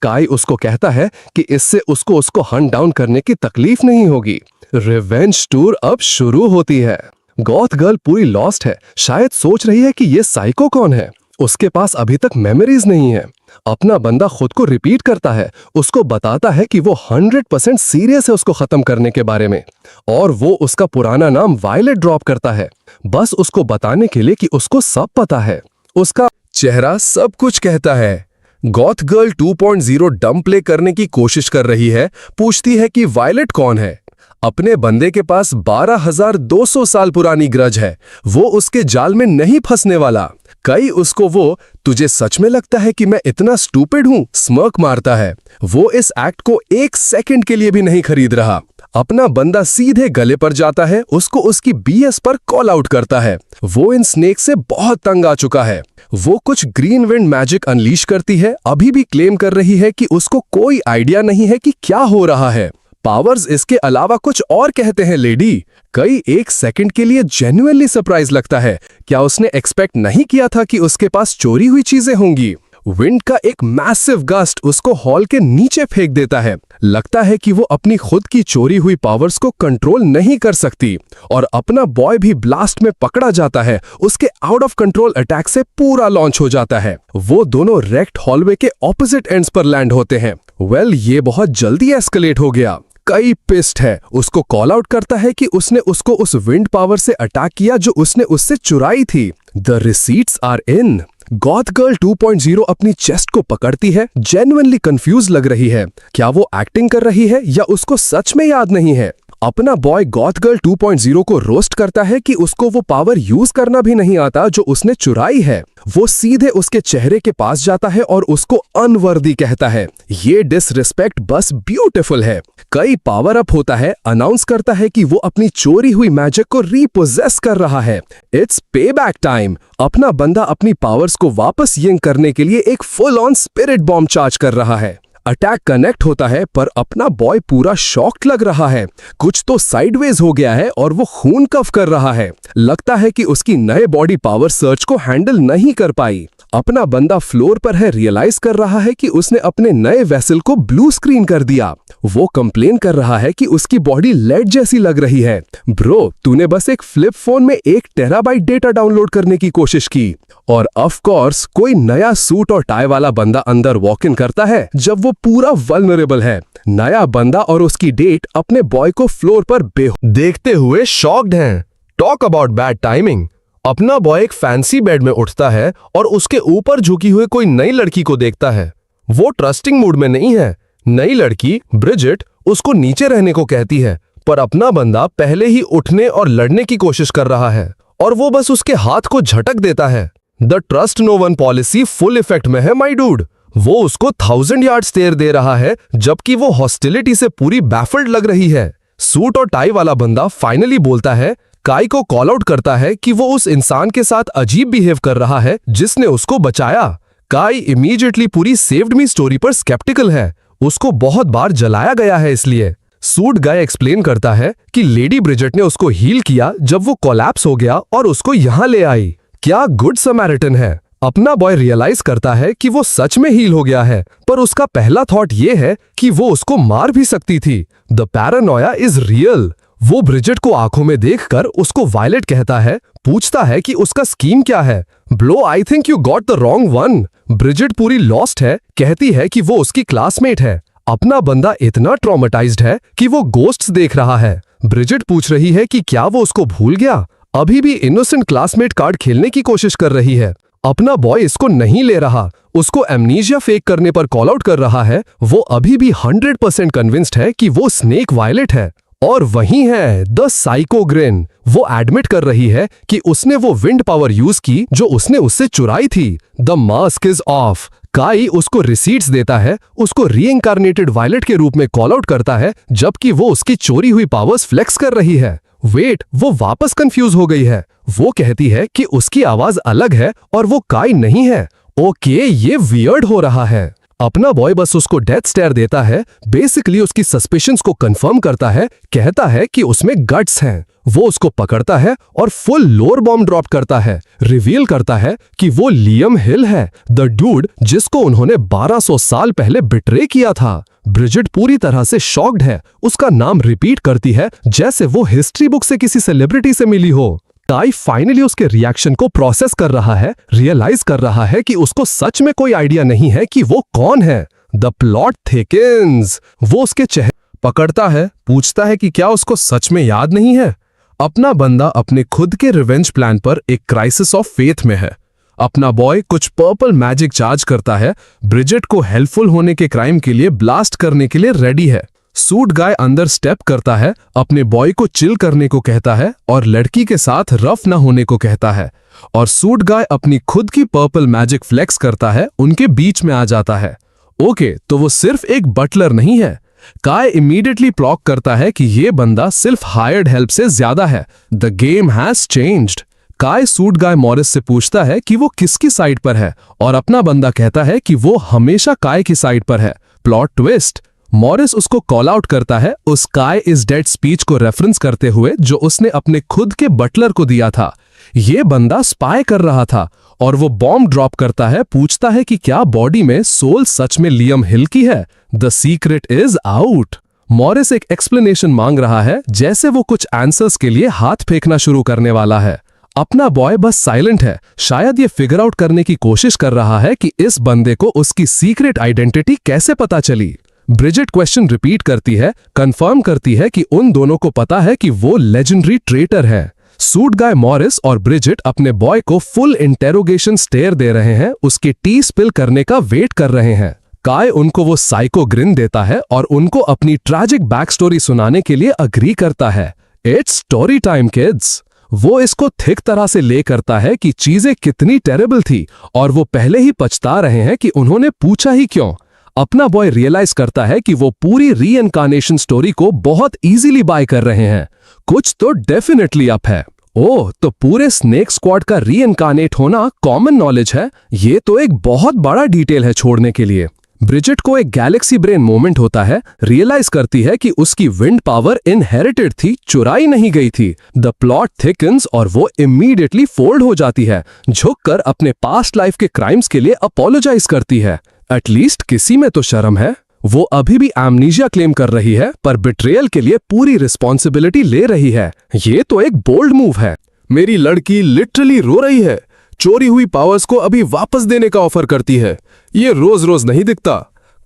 काई उसको कहता है कि इससे उसको हंट डाउन करने की तकलीफ नहीं होगी। रिवेंज टूर अब शुरू होती है। गॉथ गर्ल पूरी लॉस्ट है, शायद सोच रही है कि ये साइको कौन है। उसके पास अभी तक मेमोरीज नहीं है। अपना बंदा खुद को रिपीट करता है, उसको बताता है कि वो 100% सीरियस है उसको खत्म करने के बारे में। और वो उसका पुराना नाम वायलेट ड्रॉप करता है, बस उसको बताने के लिए कि उसको सब पता है। उसका चेहरा सब कुछ कहता है। गॉथ गर्ल 2.0 डम प्ले करने की कोशिश कर रही है, पूछती है कि वायलेट कौन है। अपने बंदे के पास 12,200 साल पुरानी ग्रज है, वो उसके जाल में नहीं फंसने वाला। कई उसको वो तुझे सच में लगता है कि मैं इतना स्टूपिड हूं स्मर्क मारता है। वो इस एक्ट को 1 सेकंड के लिए भी नहीं खरीद रहा। अपना बंदा सीधे गले पर जाता है, उसको उसकी बीएस पर कॉल आउट करता है। वो इन स्नेक से बहुत तंग आ चुका है। वो कुछ ग्रीन विंड मैजिक अनलीश करती है, अभी भी क्लेम कर रही है कि उसको कोई आइडिया नहीं है कि क्या हो रहा है। पावर्स इसके अलावा कुछ और कहते हैं लेडी। कई 1 सेकंड के लिए जेन्युइनली सरप्राइज लगता है। क्या उसने एक्सपेक्ट नहीं किया था कि उसके पास चोरी हुई चीजें होंगी। विंड का एक मैसिव गस्ट उसको हॉल के नीचे फेंक देता है। लगता है कि वो अपनी खुद की चोरी हुई पावर्स को कंट्रोल नहीं कर सकती और अपना बॉय भी ब्लास्ट में पकड़ा जाता है। उसके आउट ऑफ कंट्रोल अटैक से पूरा लॉन्च हो जाता है। वो दोनों रेक्ट हॉलवे के ऑपोजिट एंड्स पर लैंड होते हैं। वेल ये बहुत जल्दी एस्केलेट हो गया। कई पिस्ट है, उसको कॉल आउट करता है कि उसने उसको उस विंड पावर से अटैक किया जो उसने उससे चुराई थी। The receipts are in. Goth girl 2.0 अपनी चेस्ट को पकड़ती है, जेन्युइनली कंफ्यूज लग रही है। क्या वो एक्टिंग कर रही है या उसको सच में याद नहीं है? अपना बॉय गॉथ गर्ल 2.0 को रोस्ट करता है कि उसको वो पावर यूज करना भी नहीं आता जो उसने चुराई है। वो सीधे उसके चेहरे के पास जाता है और उसको अनवर्दी कहता है। ये डिसरिस्पेक्ट बस ब्यूटीफुल है। कई पावर अप होता है, अनाउंस करता है कि वो अपनी चोरी हुई मैजिक को रीपोजेस कर रहा है। इट्स पे बैक टाइम। अपना बंदा अपनी पावर्स को वापस यंग करने के लिए एक full on spirit bomb charge कर रहा है। अटैक कनेक्ट होता है पर अपना बॉय पूरा शॉक्ड लग रहा है। कुछ तो साइडवेज हो गया है और वो खून कफ कर रहा है। लगता है कि उसकी नए बॉडी पावर सर्च को हैंडल नहीं कर पाई। अपना बंदा फ्लोर पर है, रियलाइज कर रहा है कि उसने अपने नए वेसल को ब्लू स्क्रीन कर दिया। वो कंप्लेन कर रहा है कि उसकी बॉडी लेड जैसी लग रही है। ब्रो, तूने बस एक फ्लिप फोन में 1 टेराबाइट डेटा डाउनलोड करने की कोशिश की। और ऑफ कोर्स कोई नया सूट और टाई वाला बंदा अंदर वॉक इन करता है जब वो पूरा वल्नरेबल है। नया बंदा और उसकी डेट अपने बॉय को फ्लोर पर देखते हुए शॉक्ड हैं। Talk about bad timing. अपना बॉय एक फैंसी बेड में उठता है और उसके ऊपर झुकी हुए कोई नई लड़की को देखता है। वो ट्रस्टिंग मूड में नहीं है। नई लड़की ब्रिजिट उसको नीचे रहने को कहती है, पर अपना बंदा पहले ही उठने और लड़ने की कोशिश कर रहा है और वो बस उसके हाथ को झटक देता है। The trust no one policy full effect में है माई डूड। वो उसको 1000 यार्ड स्टेयर दे रहा है जबकि वो हॉस्टिलिटी से पूरी बैफल्ड लग रही है। सूट और टाई वाला बंदा फाइनली बोलता है, काई को कॉल आउट करता है कि वो उस इंसान के साथ अजीब बिहेव कर रहा है जिसने उसको बचाया। काई इमीडिएटली पूरी सेव्ड मी स्टोरी पर स्केप्टिकल है। उसको बहुत बार जलाया गया है इसलिए। सूट गाय एक्सप्लेन करता है कि लेडी ब्रिजेट ने उसको हील किया जब वो कोलैप्स हो गया और उसको यहाँ ले आई। क्या गुड समैरिटन है। अपना बॉय रियलाइज करता है कि वो सच में हील हो गया है, पर उसका पहला थॉट ये है कि वो उसको मार भी सकती थी। The Paranoia is real. वो ब्रिजेट को आंखों में देखकर उसको वायलेट कहता है, पूछता है कि उसका स्कीम क्या है। Blow, I think you got the wrong one. Bridget पूरी लॉस्ट है, कहती है कि वो उसकी क्लासमेट है। अपना बंदा इतना ट्रॉमेटाइज्ड है कि वो गोस्ट्स देख रहा है। ब्रिजेट पूछ रही है कि क्या वो उसको भूल गया। अभी भी इनोसेंट क्लासमेट कार्ड खेलने की कोशिश कर रही है। अपना बॉय इसको नहीं ले रहा, उसको एमनीजिया फेक करने पर कॉल आउट कर रहा है। वो अभी भी 100% कन्विंस्ड है कि वो स्नेक वायलेट है। और वही है द साइको ग्रिन। वो एडमिट कर रही है कि उसने वो विंड पावर यूज की जो उसने उससे चुराई थी। The mask is of. काई उसको रिसीट्स देता है, उसको रीइंकार्नेटेड वायलेट के रूप में कॉल आउट करता है जबकि वो उसकी चोरी हुई पावर्स फ्लेक्स कर रही है। वेट, वो वापस कंफ्यूज हो गई है। वो कहती है कि उसकी आवाज अलग है और वो काई नहीं है। ओके, ये वियर्ड हो रहा है। अपना बॉय बस उसको डेथ स्टेयर देता है, बेसिकली उसकी सस्पिशंस को कंफर्म करता है, कहता है कि उसमें गट्स हैं। वो उसको पकड़ता है और फुल लोअर बॉम्ब ड्रॉप करता है। रिवील करता है कि वो लियम हिल है, द डूड जिसको उन्होंने 1200 साल पहले बिट्रे किया था। ब्रिजिट पूरी तरह से शॉक्ड है, उसका नाम रिपीट करती है जैसे वो हिस्ट्री बुक से किसी सेलिब्रिटी से मिली हो। काई फाइनली उसके रिएक्शन को प्रोसेस कर रहा है, रियलाइज कर रहा है कि उसको सच में कोई आइडिया नहीं है कि वो कौन है। The plot thickens. वो उसके चेहरे पकड़ता है, पूछता है कि क्या उसको सच में याद नहीं है। अपना बंदा अपने खुद के रिवेंज प्लान पर एक क्राइसिस ऑफ फेथ में है। अपना बॉय कुछ पर्पल मैजिक चार्ज करता है, ब्रिजेट को हेल्पफुल होने के क्राइम के लिए ब्लास्ट करने के लिए रेडी है। सूट गाय अंदर स्टेप करता है, अपने बॉय को चिल करने को कहता है और लड़की के साथ रफ न होने को कहता है। और सूट गाय अपनी खुद की पर्पल मैजिक फ्लेक्स करता है, उनके बीच में आ जाता है। ओके, तो वो सिर्फ एक बटलर नहीं है। काय इमीडिएटली प्लॉक करता है कि ये बंदा सिर्फ हायर्ड हेल्प से ज्यादा है। The game has changed. काय सूट गाय मॉरिस से पूछता है कि वो किसकी साइड पर है और अपना बंदा कहता है कि वो हमेशा काय की साइड पर है। प्लॉट ट्विस्ट, मॉरिस उसको कॉल आउट करता है उस काय इज डेड स्पीच को रेफरेंस करते हुए जो उसने अपने खुद के बटलर को दिया था। ये बंदा स्पाई कर रहा था और वो बॉम्ब ड्रॉप करता है, पूछता है कि क्या बॉडी में सोल सच में लियम हिल की है। The secret is out. Morris एक एक्सप्लेनेशन मांग रहा है जैसे वो कुछ आंसर्स के लिए हाथ फेंकना शुरू करने वाला है। अपना बॉय बस साइलेंट है, शायद ये फिगर आउट करने की कोशिश कर रहा है कि इस बंदे को उसकी सीक्रेट आइडेंटिटी कैसे पता चली। ब्रिजेट क्वेश्चन रिपीट करती है, कंफर्म करती है कि उन दोनों को पता है कि वो लेजेंडरी ट्रेटर है। सूट गाय मॉरिस और ब्रिजेट अपने बॉय को फुल इंटेरोगेशन स्टेयर दे रहे हैं, उसके टी स्पिल करने का वेट कर रहे हैं। काय उनको वो साइको ग्रिन देता है और उनको अपनी ट्रैजिक बैक स्टोरी सुनाने के लिए अग्री करता है। It's story time kids. वो इसको थिक तरह से ले करता है कि चीजें कितनी टेरेबल थी और वो पहले ही पछता रहे हैं कि उन्होंने पूछा ही क्यों। अपना बॉय रियलाइज करता है कि वो पूरी रीइनकार्नेशन स्टोरी को बहुत इजीली बाय कर रहे हैं। कुछ तो डेफिनेटली अप है। ओह, तो पूरे स्नेक स्क्वाड का रीइनकार्नेट होना कॉमन नॉलेज है। ये तो एक बहुत बड़ा डिटेल है छोड़ने के लिए। ब्रिजेट को एक गैलेक्सी ब्रेन मोमेंट होता है, रियलाइज करती है कि उसकी विंड पावर इनहेरिटेड थी, चुराई नहीं गई थी। द प्लॉट थिकन्स और वो इमीडिएटली फोल्ड हो जाती है, झुककर अपने पास्ट लाइफ के क्राइम्स के लिए अपोलोजाइज करती है। एटलीस्ट किसी में तो शर्म है। वो अभी भी एमनीजिया क्लेम कर रही है, पर बिट्रेयल के लिए पूरी रिस्पॉन्सिबिलिटी ले रही है। ये तो एक बोल्ड मूव है। मेरी लड़की लिटरली रो रही है, चोरी हुई पावर्स को अभी वापस देने का ऑफर करती है। ये रोज रोज नहीं दिखता।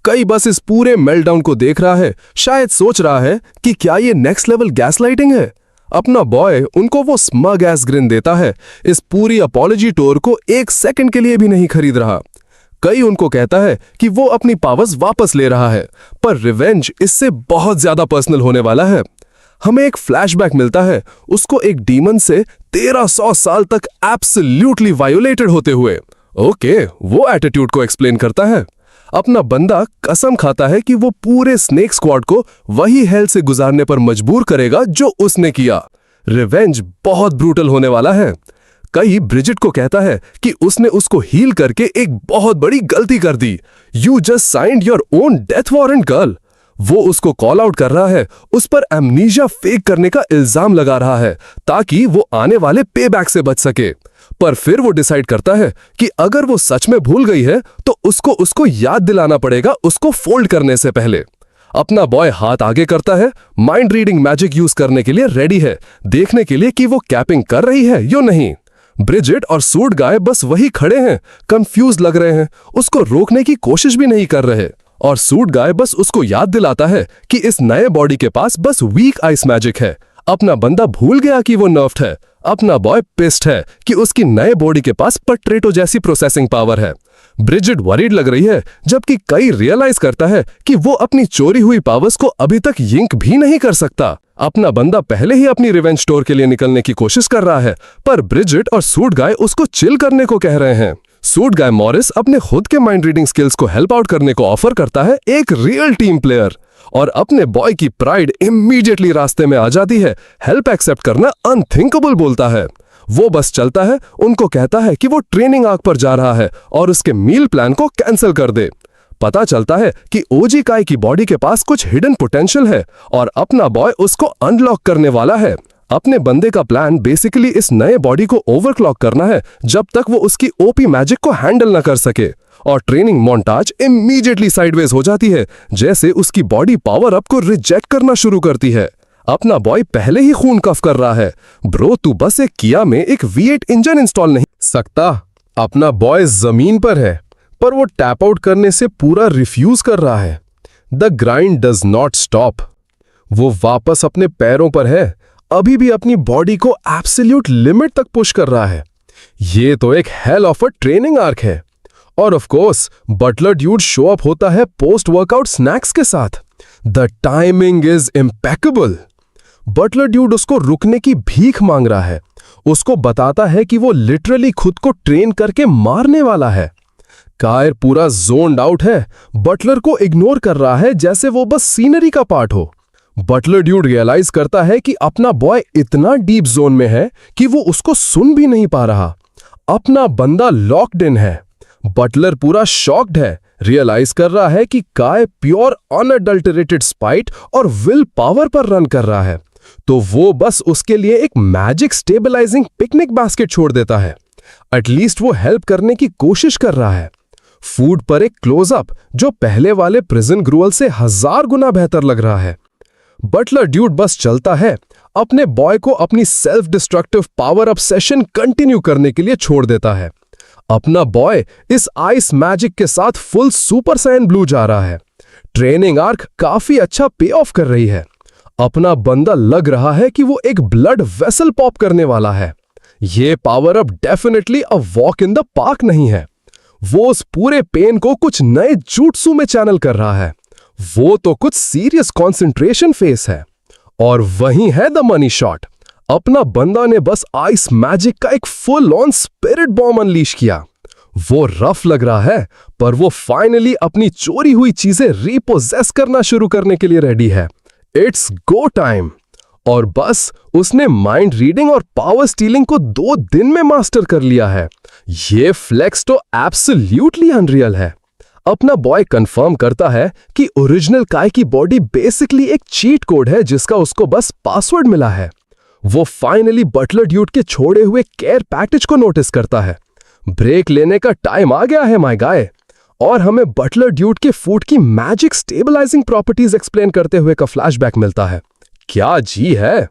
कई बस इस पूरे मेल्टडाउन को देख रहा है, शायद सोच रहा है कि क्या ये नेक्स्ट लेवल गैसलाइटिंग है। अपना बॉय उनको वो स्मग एस ग्रिन देता है, इस पूरी अपॉलॉजी टूर को एक सेकंड के लिए भी नहीं खरीद रहा। कई उनको कहता है कि वो अपनी पावर्स वापस ले रहा है, पर रिवेंज इससे बहुत ज्यादा पर्सनल होने वाला है। हमें एक फ्लैशबैक मिलता है, उसको एक डीमन से 1300 साल तक एब्सोल्युटली वायोलेटेड होते हुए। ओके, वो एटीट्यूड को एक्सप्लेन करता है। अपना बंदा कसम खाता है कि वो पूरे स्नेक स्क्वाड को वही हेल से गुजारने पर मजबूर करेगा जो उसने किया। रिवेंज बहुत ब्रूटल होने वाला है। कई ब्रिजेट को कहता है कि उसने उसको हील करके एक बहुत बड़ी गलती कर दी। You just signed your own death warrant girl. वो उसको कॉल आउट कर रहा है, उस पर एमनीजिया फेक करने का इल्जाम लगा रहा है ताकि वो आने वाले पेबैक से बच सके। पर फिर वो डिसाइड करता है कि अगर वो सच में भूल गई है तो उसको याद दिलाना पड़ेगा उसको फोल्ड करने से पहले। अपना बॉय हाथ आगे करता है, माइंड रीडिंग मैजिक यूज करने के लिए रेडी है, देखने के लिए कि वो कैपिंग कर रही है या नहीं। ब्रिजेट और सूट गाय बस वही खड़े हैं, कंफ्यूज लग रहे हैं, उसको रोकने की कोशिश भी नहीं कर रहे। और सूट गाय बस उसको याद दिलाता है कि इस नए बॉडी के पास बस वीक आइस मैजिक है। अपना बंदा भूल गया कि वो नर्फ्ड है। अपना बॉय पिस्ड है कि उसकी नए बॉडी के पास पट्रेटो जैसी प्रोसेसिंग पावर है। ब्रिजेट वरीड लग रही है, जबकि कई रियलाइज करता है कि वो अपनी चोरी हुई पावर्स को अभी तक यिंक भी नहीं कर सकता। अपना बंदा पहले ही अपनी रिवेंज स्टोर के लिए निकलने की कोशिश कर रहा है, पर ब्रिजेट और सूट गाय उसको चिल करने को कह रहे हैं। सूट गाय मॉरिस अपने खुद के माइंड रीडिंग स्किल्स को हेल्प आउट करने को ऑफर करता है, एक रियल टीम प्लेयर। और अपने बॉय की प्राइड इमीडिएटली रास्ते में आ जाती है। हेल्प एक्सेप्ट करना अनथिंकेबल बोलता है। वो बस चलता है, उनको कहता है कि वो ट्रेनिंग आर्क पर जा रहा है और उसके मील प्लान को कैंसिल कर दे। पता चलता है कि ओजी काय की बॉडी के पास कुछ हिडन पोटेंशियल है और अपना बॉय उसको अनलॉक करने वाला है। अपने बंदे का प्लान बेसिकली इस नए बॉडी को ओवरक्लॉक करना है जब तक वो उसकी ओपी मैजिक को हैंडल न कर सके। और ट्रेनिंग मोन्टाज इमीडिएटली साइडवेज हो जाती है, जैसे उसकी बॉडी पावर अप को रिजेक्ट करना शुरू करती है। अपना बॉय पहले ही खून कफ कर रहा है। ब्रो, तू बस एक किया में एक V8 इंजन इंस्टॉल नहीं सकता। अपना बॉय जमीन पर है, पर वो टैप आउट करने से पूरा रिफ्यूज कर रहा है। The grind does not stop. वो वापस अपने पैरों पर है, अभी भी अपनी बॉडी को एब्सोल्यूट लिमिट तक पुश कर रहा है। ये तो एक hell of a training arc है। और of course butler dude show up होता है पोस्ट वर्कआउट स्नैक्स के साथ। The timing is impeccable. Butler dude उसको रुकने की भीख मांग रहा है, उसको बताता है कि वो लिटरली खुद को ट्रेन करके मारने वाला है। कायर पूरा जोन्ड आउट है, बटलर को इग्नोर कर रहा है जैसे वो बस सीनरी का पार्ट हो। बटलर ड्यूड रियलाइज करता है कि अपना बॉय इतना डीप जोन में है कि वो उसको सुन भी नहीं पा रहा। अपना बंदा लॉक्ड इन है। बटलर पूरा शॉक्ड है, रियलाइज कर रहा है कि काय प्योर अनअडल्टरेटेड स्पाइट और विल पावर पर रन कर रहा है, तो वो बस उसके लिए एक मैजिक स्टेबलाइजिंग पिकनिक बास्केट छोड़ देता है। एटलीस्ट वो हेल्प करने की कोशिश कर रहा है। फूड पर एक क्लोजअप जो पहले वाले प्रिजन ग्रूअल से 1000 गुना बेहतर लग रहा है। बटलर ड्यूड बस चलता है, अपने बॉय को अपनी self destructive power up session continue करने के लिए छोड़ देता है। अपना बॉय इस आइस मैजिक के साथ फुल सुपर साइन ब्लू जा रहा है। ट्रेनिंग आर्क काफी अच्छा पे ऑफ कर रही है। अपना बंदा लग रहा है कि वो एक ब्लड वेसल पॉप करने वाला है। ये power up definitely a walk in the park नहीं है। वो उस पूरे पेन को कुछ नए जूट्सू में चैनल कर रहा है। वो तो कुछ सीरियस कंसंट्रेशन फेस है। और वहीं है द मनी शॉट। अपना बंदा ने बस आइस मैजिक का एक full on spirit bomb unleash किया। वो रफ लग रहा है, पर वो फाइनली अपनी चोरी हुई चीजें रीपोजेस करना शुरू करने के लिए रेडी है। It's go time. और बस उसने माइंड रीडिंग और पावर स्टीलिंग को 2 दिन में मास्टर कर लिया है। ये फ्लेक्स तो एब्सोल्युटली अनरियल है। अपना बॉय कंफर्म करता है कि ओरिजिनल काय की बॉडी बेसिकली एक चीट कोड है जिसका उसको बस पासवर्ड मिला है। वो फाइनली बटलर ड्यूड के छोड़े हुए केयर पैकेज को नोटिस करता है। ब्रेक लेने का टाइम आ गया है माय गाय। और हमें बटलर ड्यूड के फूड की मैजिक स्टेबलाइजिंग प्रॉपर्टीज एक्सप्लेन करते हुए का फ्लैशबैक मिलता है। क्या जी है।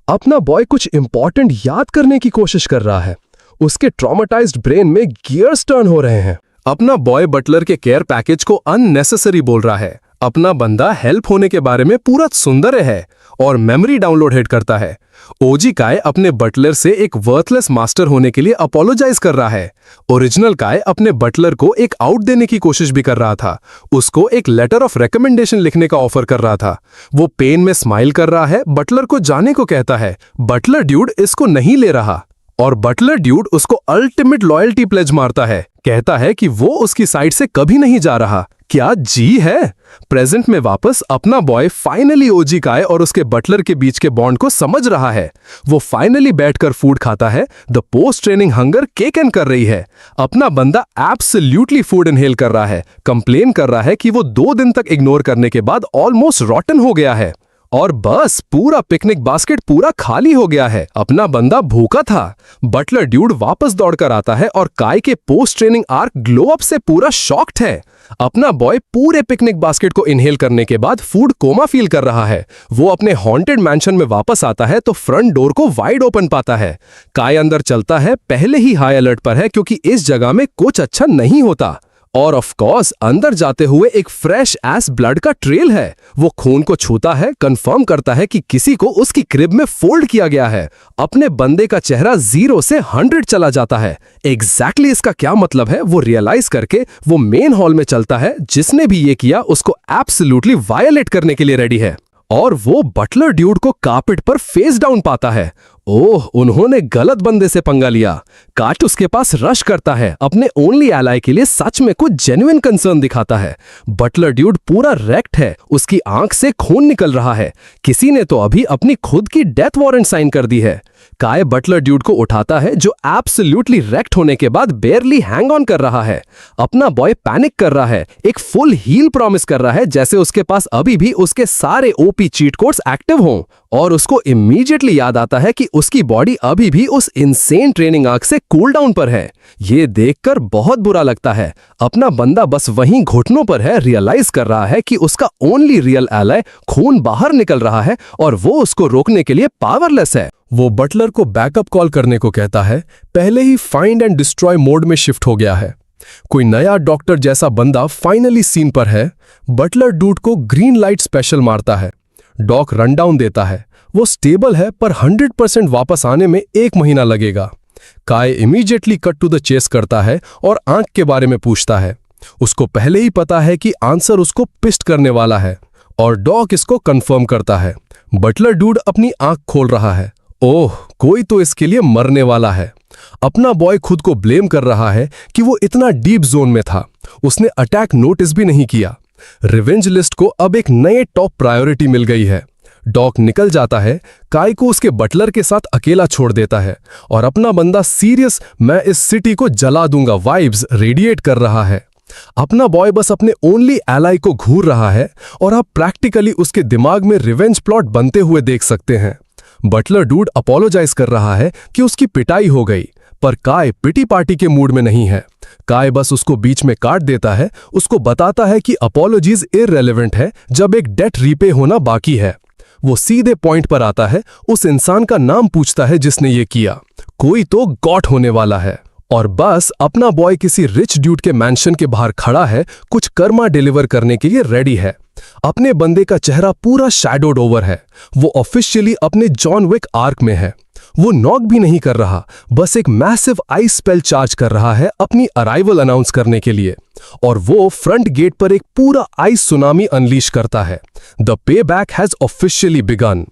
अपना बॉय कुछ इंपॉर्टेंट याद करने की कोशिश कर रहा है। उसके ट्रॉमेटाइज्ड ब्रेन में गियर्स टर्न हो रहे हैं। अपना बॉय बटलर के केयर पैकेज को अननेसेसरी बोल रहा है। अपना बंदा हेल्प होने के बारे में पूरा सुंदर है और मेमोरी डाउनलोड हिट करता है। ओजी काय अपने बटलर से एक वर्थलेस मास्टर होने के लिए अपोलोजाइज कर रहा है। ओरिजिनल काय अपने बटलर को एक आउट देने की कोशिश भी कर रहा था। उसको एक लेटर ऑफ रिकमेंडेशन लिखने का ऑफर कर रहा था। वो पेन में स्माइल कर रहा है, बटलर को जाने को कहता है। बटलर ड्यूड इसको नहीं ले रहा और बटलर ड्यूड उसको अल्टीमेट लॉयल्टी प्लेज मारता है। कहता है कि वो उसकी साइड से कभी नहीं जा रहा। क्या जी है। प्रेजेंट में वापस अपना बॉय फाइनली ओजी काय और उसके बटलर के बीच के बॉन्ड को समझ रहा है। वो फाइनली बैठकर फूड खाता है। The post training hunger kick in कर रही है। अपना बंदा एब्सोल्युटली फूड इनहेल कर रहा है। कंप्लेन कर रहा है कि वो 2 दिन तक इग्नोर करने के बाद ऑलमोस्ट रॉटन हो गया है। और बस पूरा पिकनिक बास्केट पूरा खाली हो गया है। अपना बंदा भूखा था। बटलर ड्यूड वापस दौड़कर आता है और काय के post training arc glow up से पूरा शॉक्ड है। अपना बॉय पूरे पिकनिक बास्केट को इनहेल करने के बाद फूड कोमा फील कर रहा है। वो अपने हॉन्टेड मैंशन में वापस आता है तो फ्रंट डोर को वाइड ओपन पाता है। काय अंदर चलता है, पहले ही हाई अलर्ट पर है क्योंकि इस जगह में कुछ अच्छा नहीं होता। और ऑफ कोर्स अंदर जाते हुए एक फ्रेश एस ब्लड का ट्रेल है। वो खून को छूता है, कंफर्म करता है कि किसी को उसकी क्रिब में फोल्ड किया गया है। अपने बंदे का चेहरा 0 से 100 चला जाता है। एग्जैक्टली इसका क्या मतलब है वो रियलाइज करके वो मेन हॉल में चलता है। जिसने भी ये किया उसको एब्सोल्युटली वायलेट करने के लिए रेडी है। और वो बटलर ड्यूड को कार्पेट पर फेस डाउन पाता है। ओह, उन्होंने गलत बंदे से पंगा लिया। काट उसके पास रश करता है। अपने ओनली एलाई के लिए सच में कुछ जेन्युइन कंसर्न दिखाता है। बटलर ड्यूड पूरा रेक्ट है। उसकी आंख से खून निकल रहा है। किसी ने तो अभी अपनी खुद की डेथ वारंट साइन कर दी है। काय बटलर ड्यूड को उठाता है जो एब्सोल्युटली रेक्ट होने के बाद बेयरली हैंग ऑन कर रहा है। अपना बॉय पैनिक कर रहा है। एक फुल हील प्रॉमिस कर रहा है जैसे उसके पास अभी भी उसके सारे ओपी चीट कोड्स एक्टिव हों। और उसको इमीडिएटली याद आता है कि उसकी बॉडी अभी भी उस इनसेन ट्रेनिंग आर्क से कूल डाउन पर है। ये देखकर बहुत बुरा लगता है। अपना बंदा बस वहीं घुटनों पर है, रियलाइज कर रहा है कि उसका ओनली रियल एलाय खून बाहर निकल रहा है और वो उसको रोकने के लिए पावरलेस है। वो बटलर को बैकअप कॉल करने को कहता है। पहले ही फाइंड एंड डिस्ट्रॉय मोड में शिफ्ट हो गया है। कोई नया डॉक्टर जैसा बंदा फाइनली सीन पर है। बटलर डूड को ग्रीन लाइट स्पेशल मारता है। डॉक रनडाउन देता है। वो स्टेबल है पर 100% वापस आने में 1 महीना लगेगा। Kai immediately cut to the chase करता है और आंख के बारे में पूछता है। उसको पहले ही पता है कि आंसर उसको पिस्ट करने वाला है और डॉक इसको कंफर्म करता है। बटलर डूड अपनी आंख खोल रहा है। ओह, कोई तो इसके लिए मरने वाला है। अपना बॉय खुद को ब्लेम कर रहा है कि वो इतना डीप जोन में था। उसने अटैक नोटिस भी नहीं किया। रिवेंज लिस्ट को अब एक नए टॉप प्रायोरिटी मिल गई है। डॉक निकल जाता है। काय को उसके बटलर के साथ अकेला छोड़ देता है और अपना बंदा सीरियस मैं इस सिटी को जला दूंगा वाइब्स रेडिएट कर रहा है। अपना बॉय बस अपने ओनली एलाई को घूर रहा है और आप प्रैक्टिकली उसके दिमाग में रिवेंज प्लॉट बनते हुए देख सकते हैं। बटलर डूड अपोलोजाइज कर रहा है कि उसकी पिटाई हो गई, पर काय पिटी पार्टी के मूड में नहीं है। काय बस उसको बीच में काट देता है। उसको बताता है कि अपोलॉजीज इररिलेवेंट है जब एक डेट रीपे होना बाकी है। वो सीधे पॉइंट पर आता है। उस इंसान का नाम पूछता है जिसने ये किया। कोई तो गॉट होने वाला है। और बस अपना बॉय किसी रिच ड्यूड के मैंशन के बाहर खड़ा है, कुछ कर्मा डिलीवर करने के लिए रेडी है। अपने बंदे का चेहरा पूरा शैडोड ओवर है। वो ऑफिशियली अपने जॉन विक आर्क में है। वो नॉक भी नहीं कर रहा, बस एक मैसिव आइस स्पेल चार्ज कर रहा है अपनी अराइवल अनाउंस करने के लिए। और वो फ्रंट गेट पर एक पूरा आइस सुनामी अनलीश करता है। The payback has officially begun.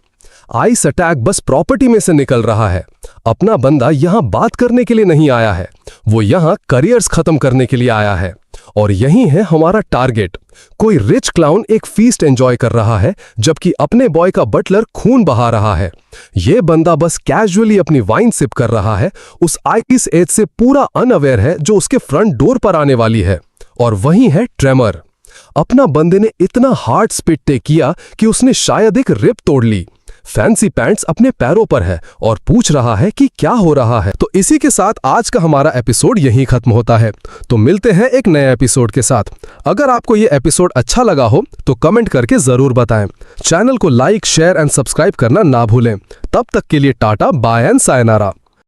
Ice attack बस प्रॉपर्टी में से निकल रहा है। अपना बंदा यहां बात करने के लिए नहीं आया है, वो यहां करियर्स खत्म करने के लिए आया है। और यही है हमारा टारगेट। कोई रिच क्लाउन एक फीस्ट एंजॉय कर रहा है, जबकि अपने बॉय का बटलर खून बहा रहा है। ये बंदा बस कैजुअली अपनी वाइन सिप कर रहा है, उस आइस एज से पूरा अनअवेयर है जो उसके फ्रंट डोर पर आने वाली है। और वही है ट्रेमर। अपना बंदे ने इतना हार्ड स्पिट टेक किया कि उसने शायद एक रिप तोड़ ली। फैंसी पैंट्स अपने पैरों पर है और पूछ रहा है कि क्या हो रहा है। तो इसी के साथ आज का हमारा एपिसोड यहीं खत्म होता है। तो मिलते हैं एक नए एपिसोड के साथ। अगर आपको ये एपिसोड अच्छा लगा हो तो कमेंट करके जरूर बताएं। चैनल को लाइक, शेयर एंड सब्सक्राइब करना ना भूलें। तब तक के लिए टाटा, बाय एंड सायनारा।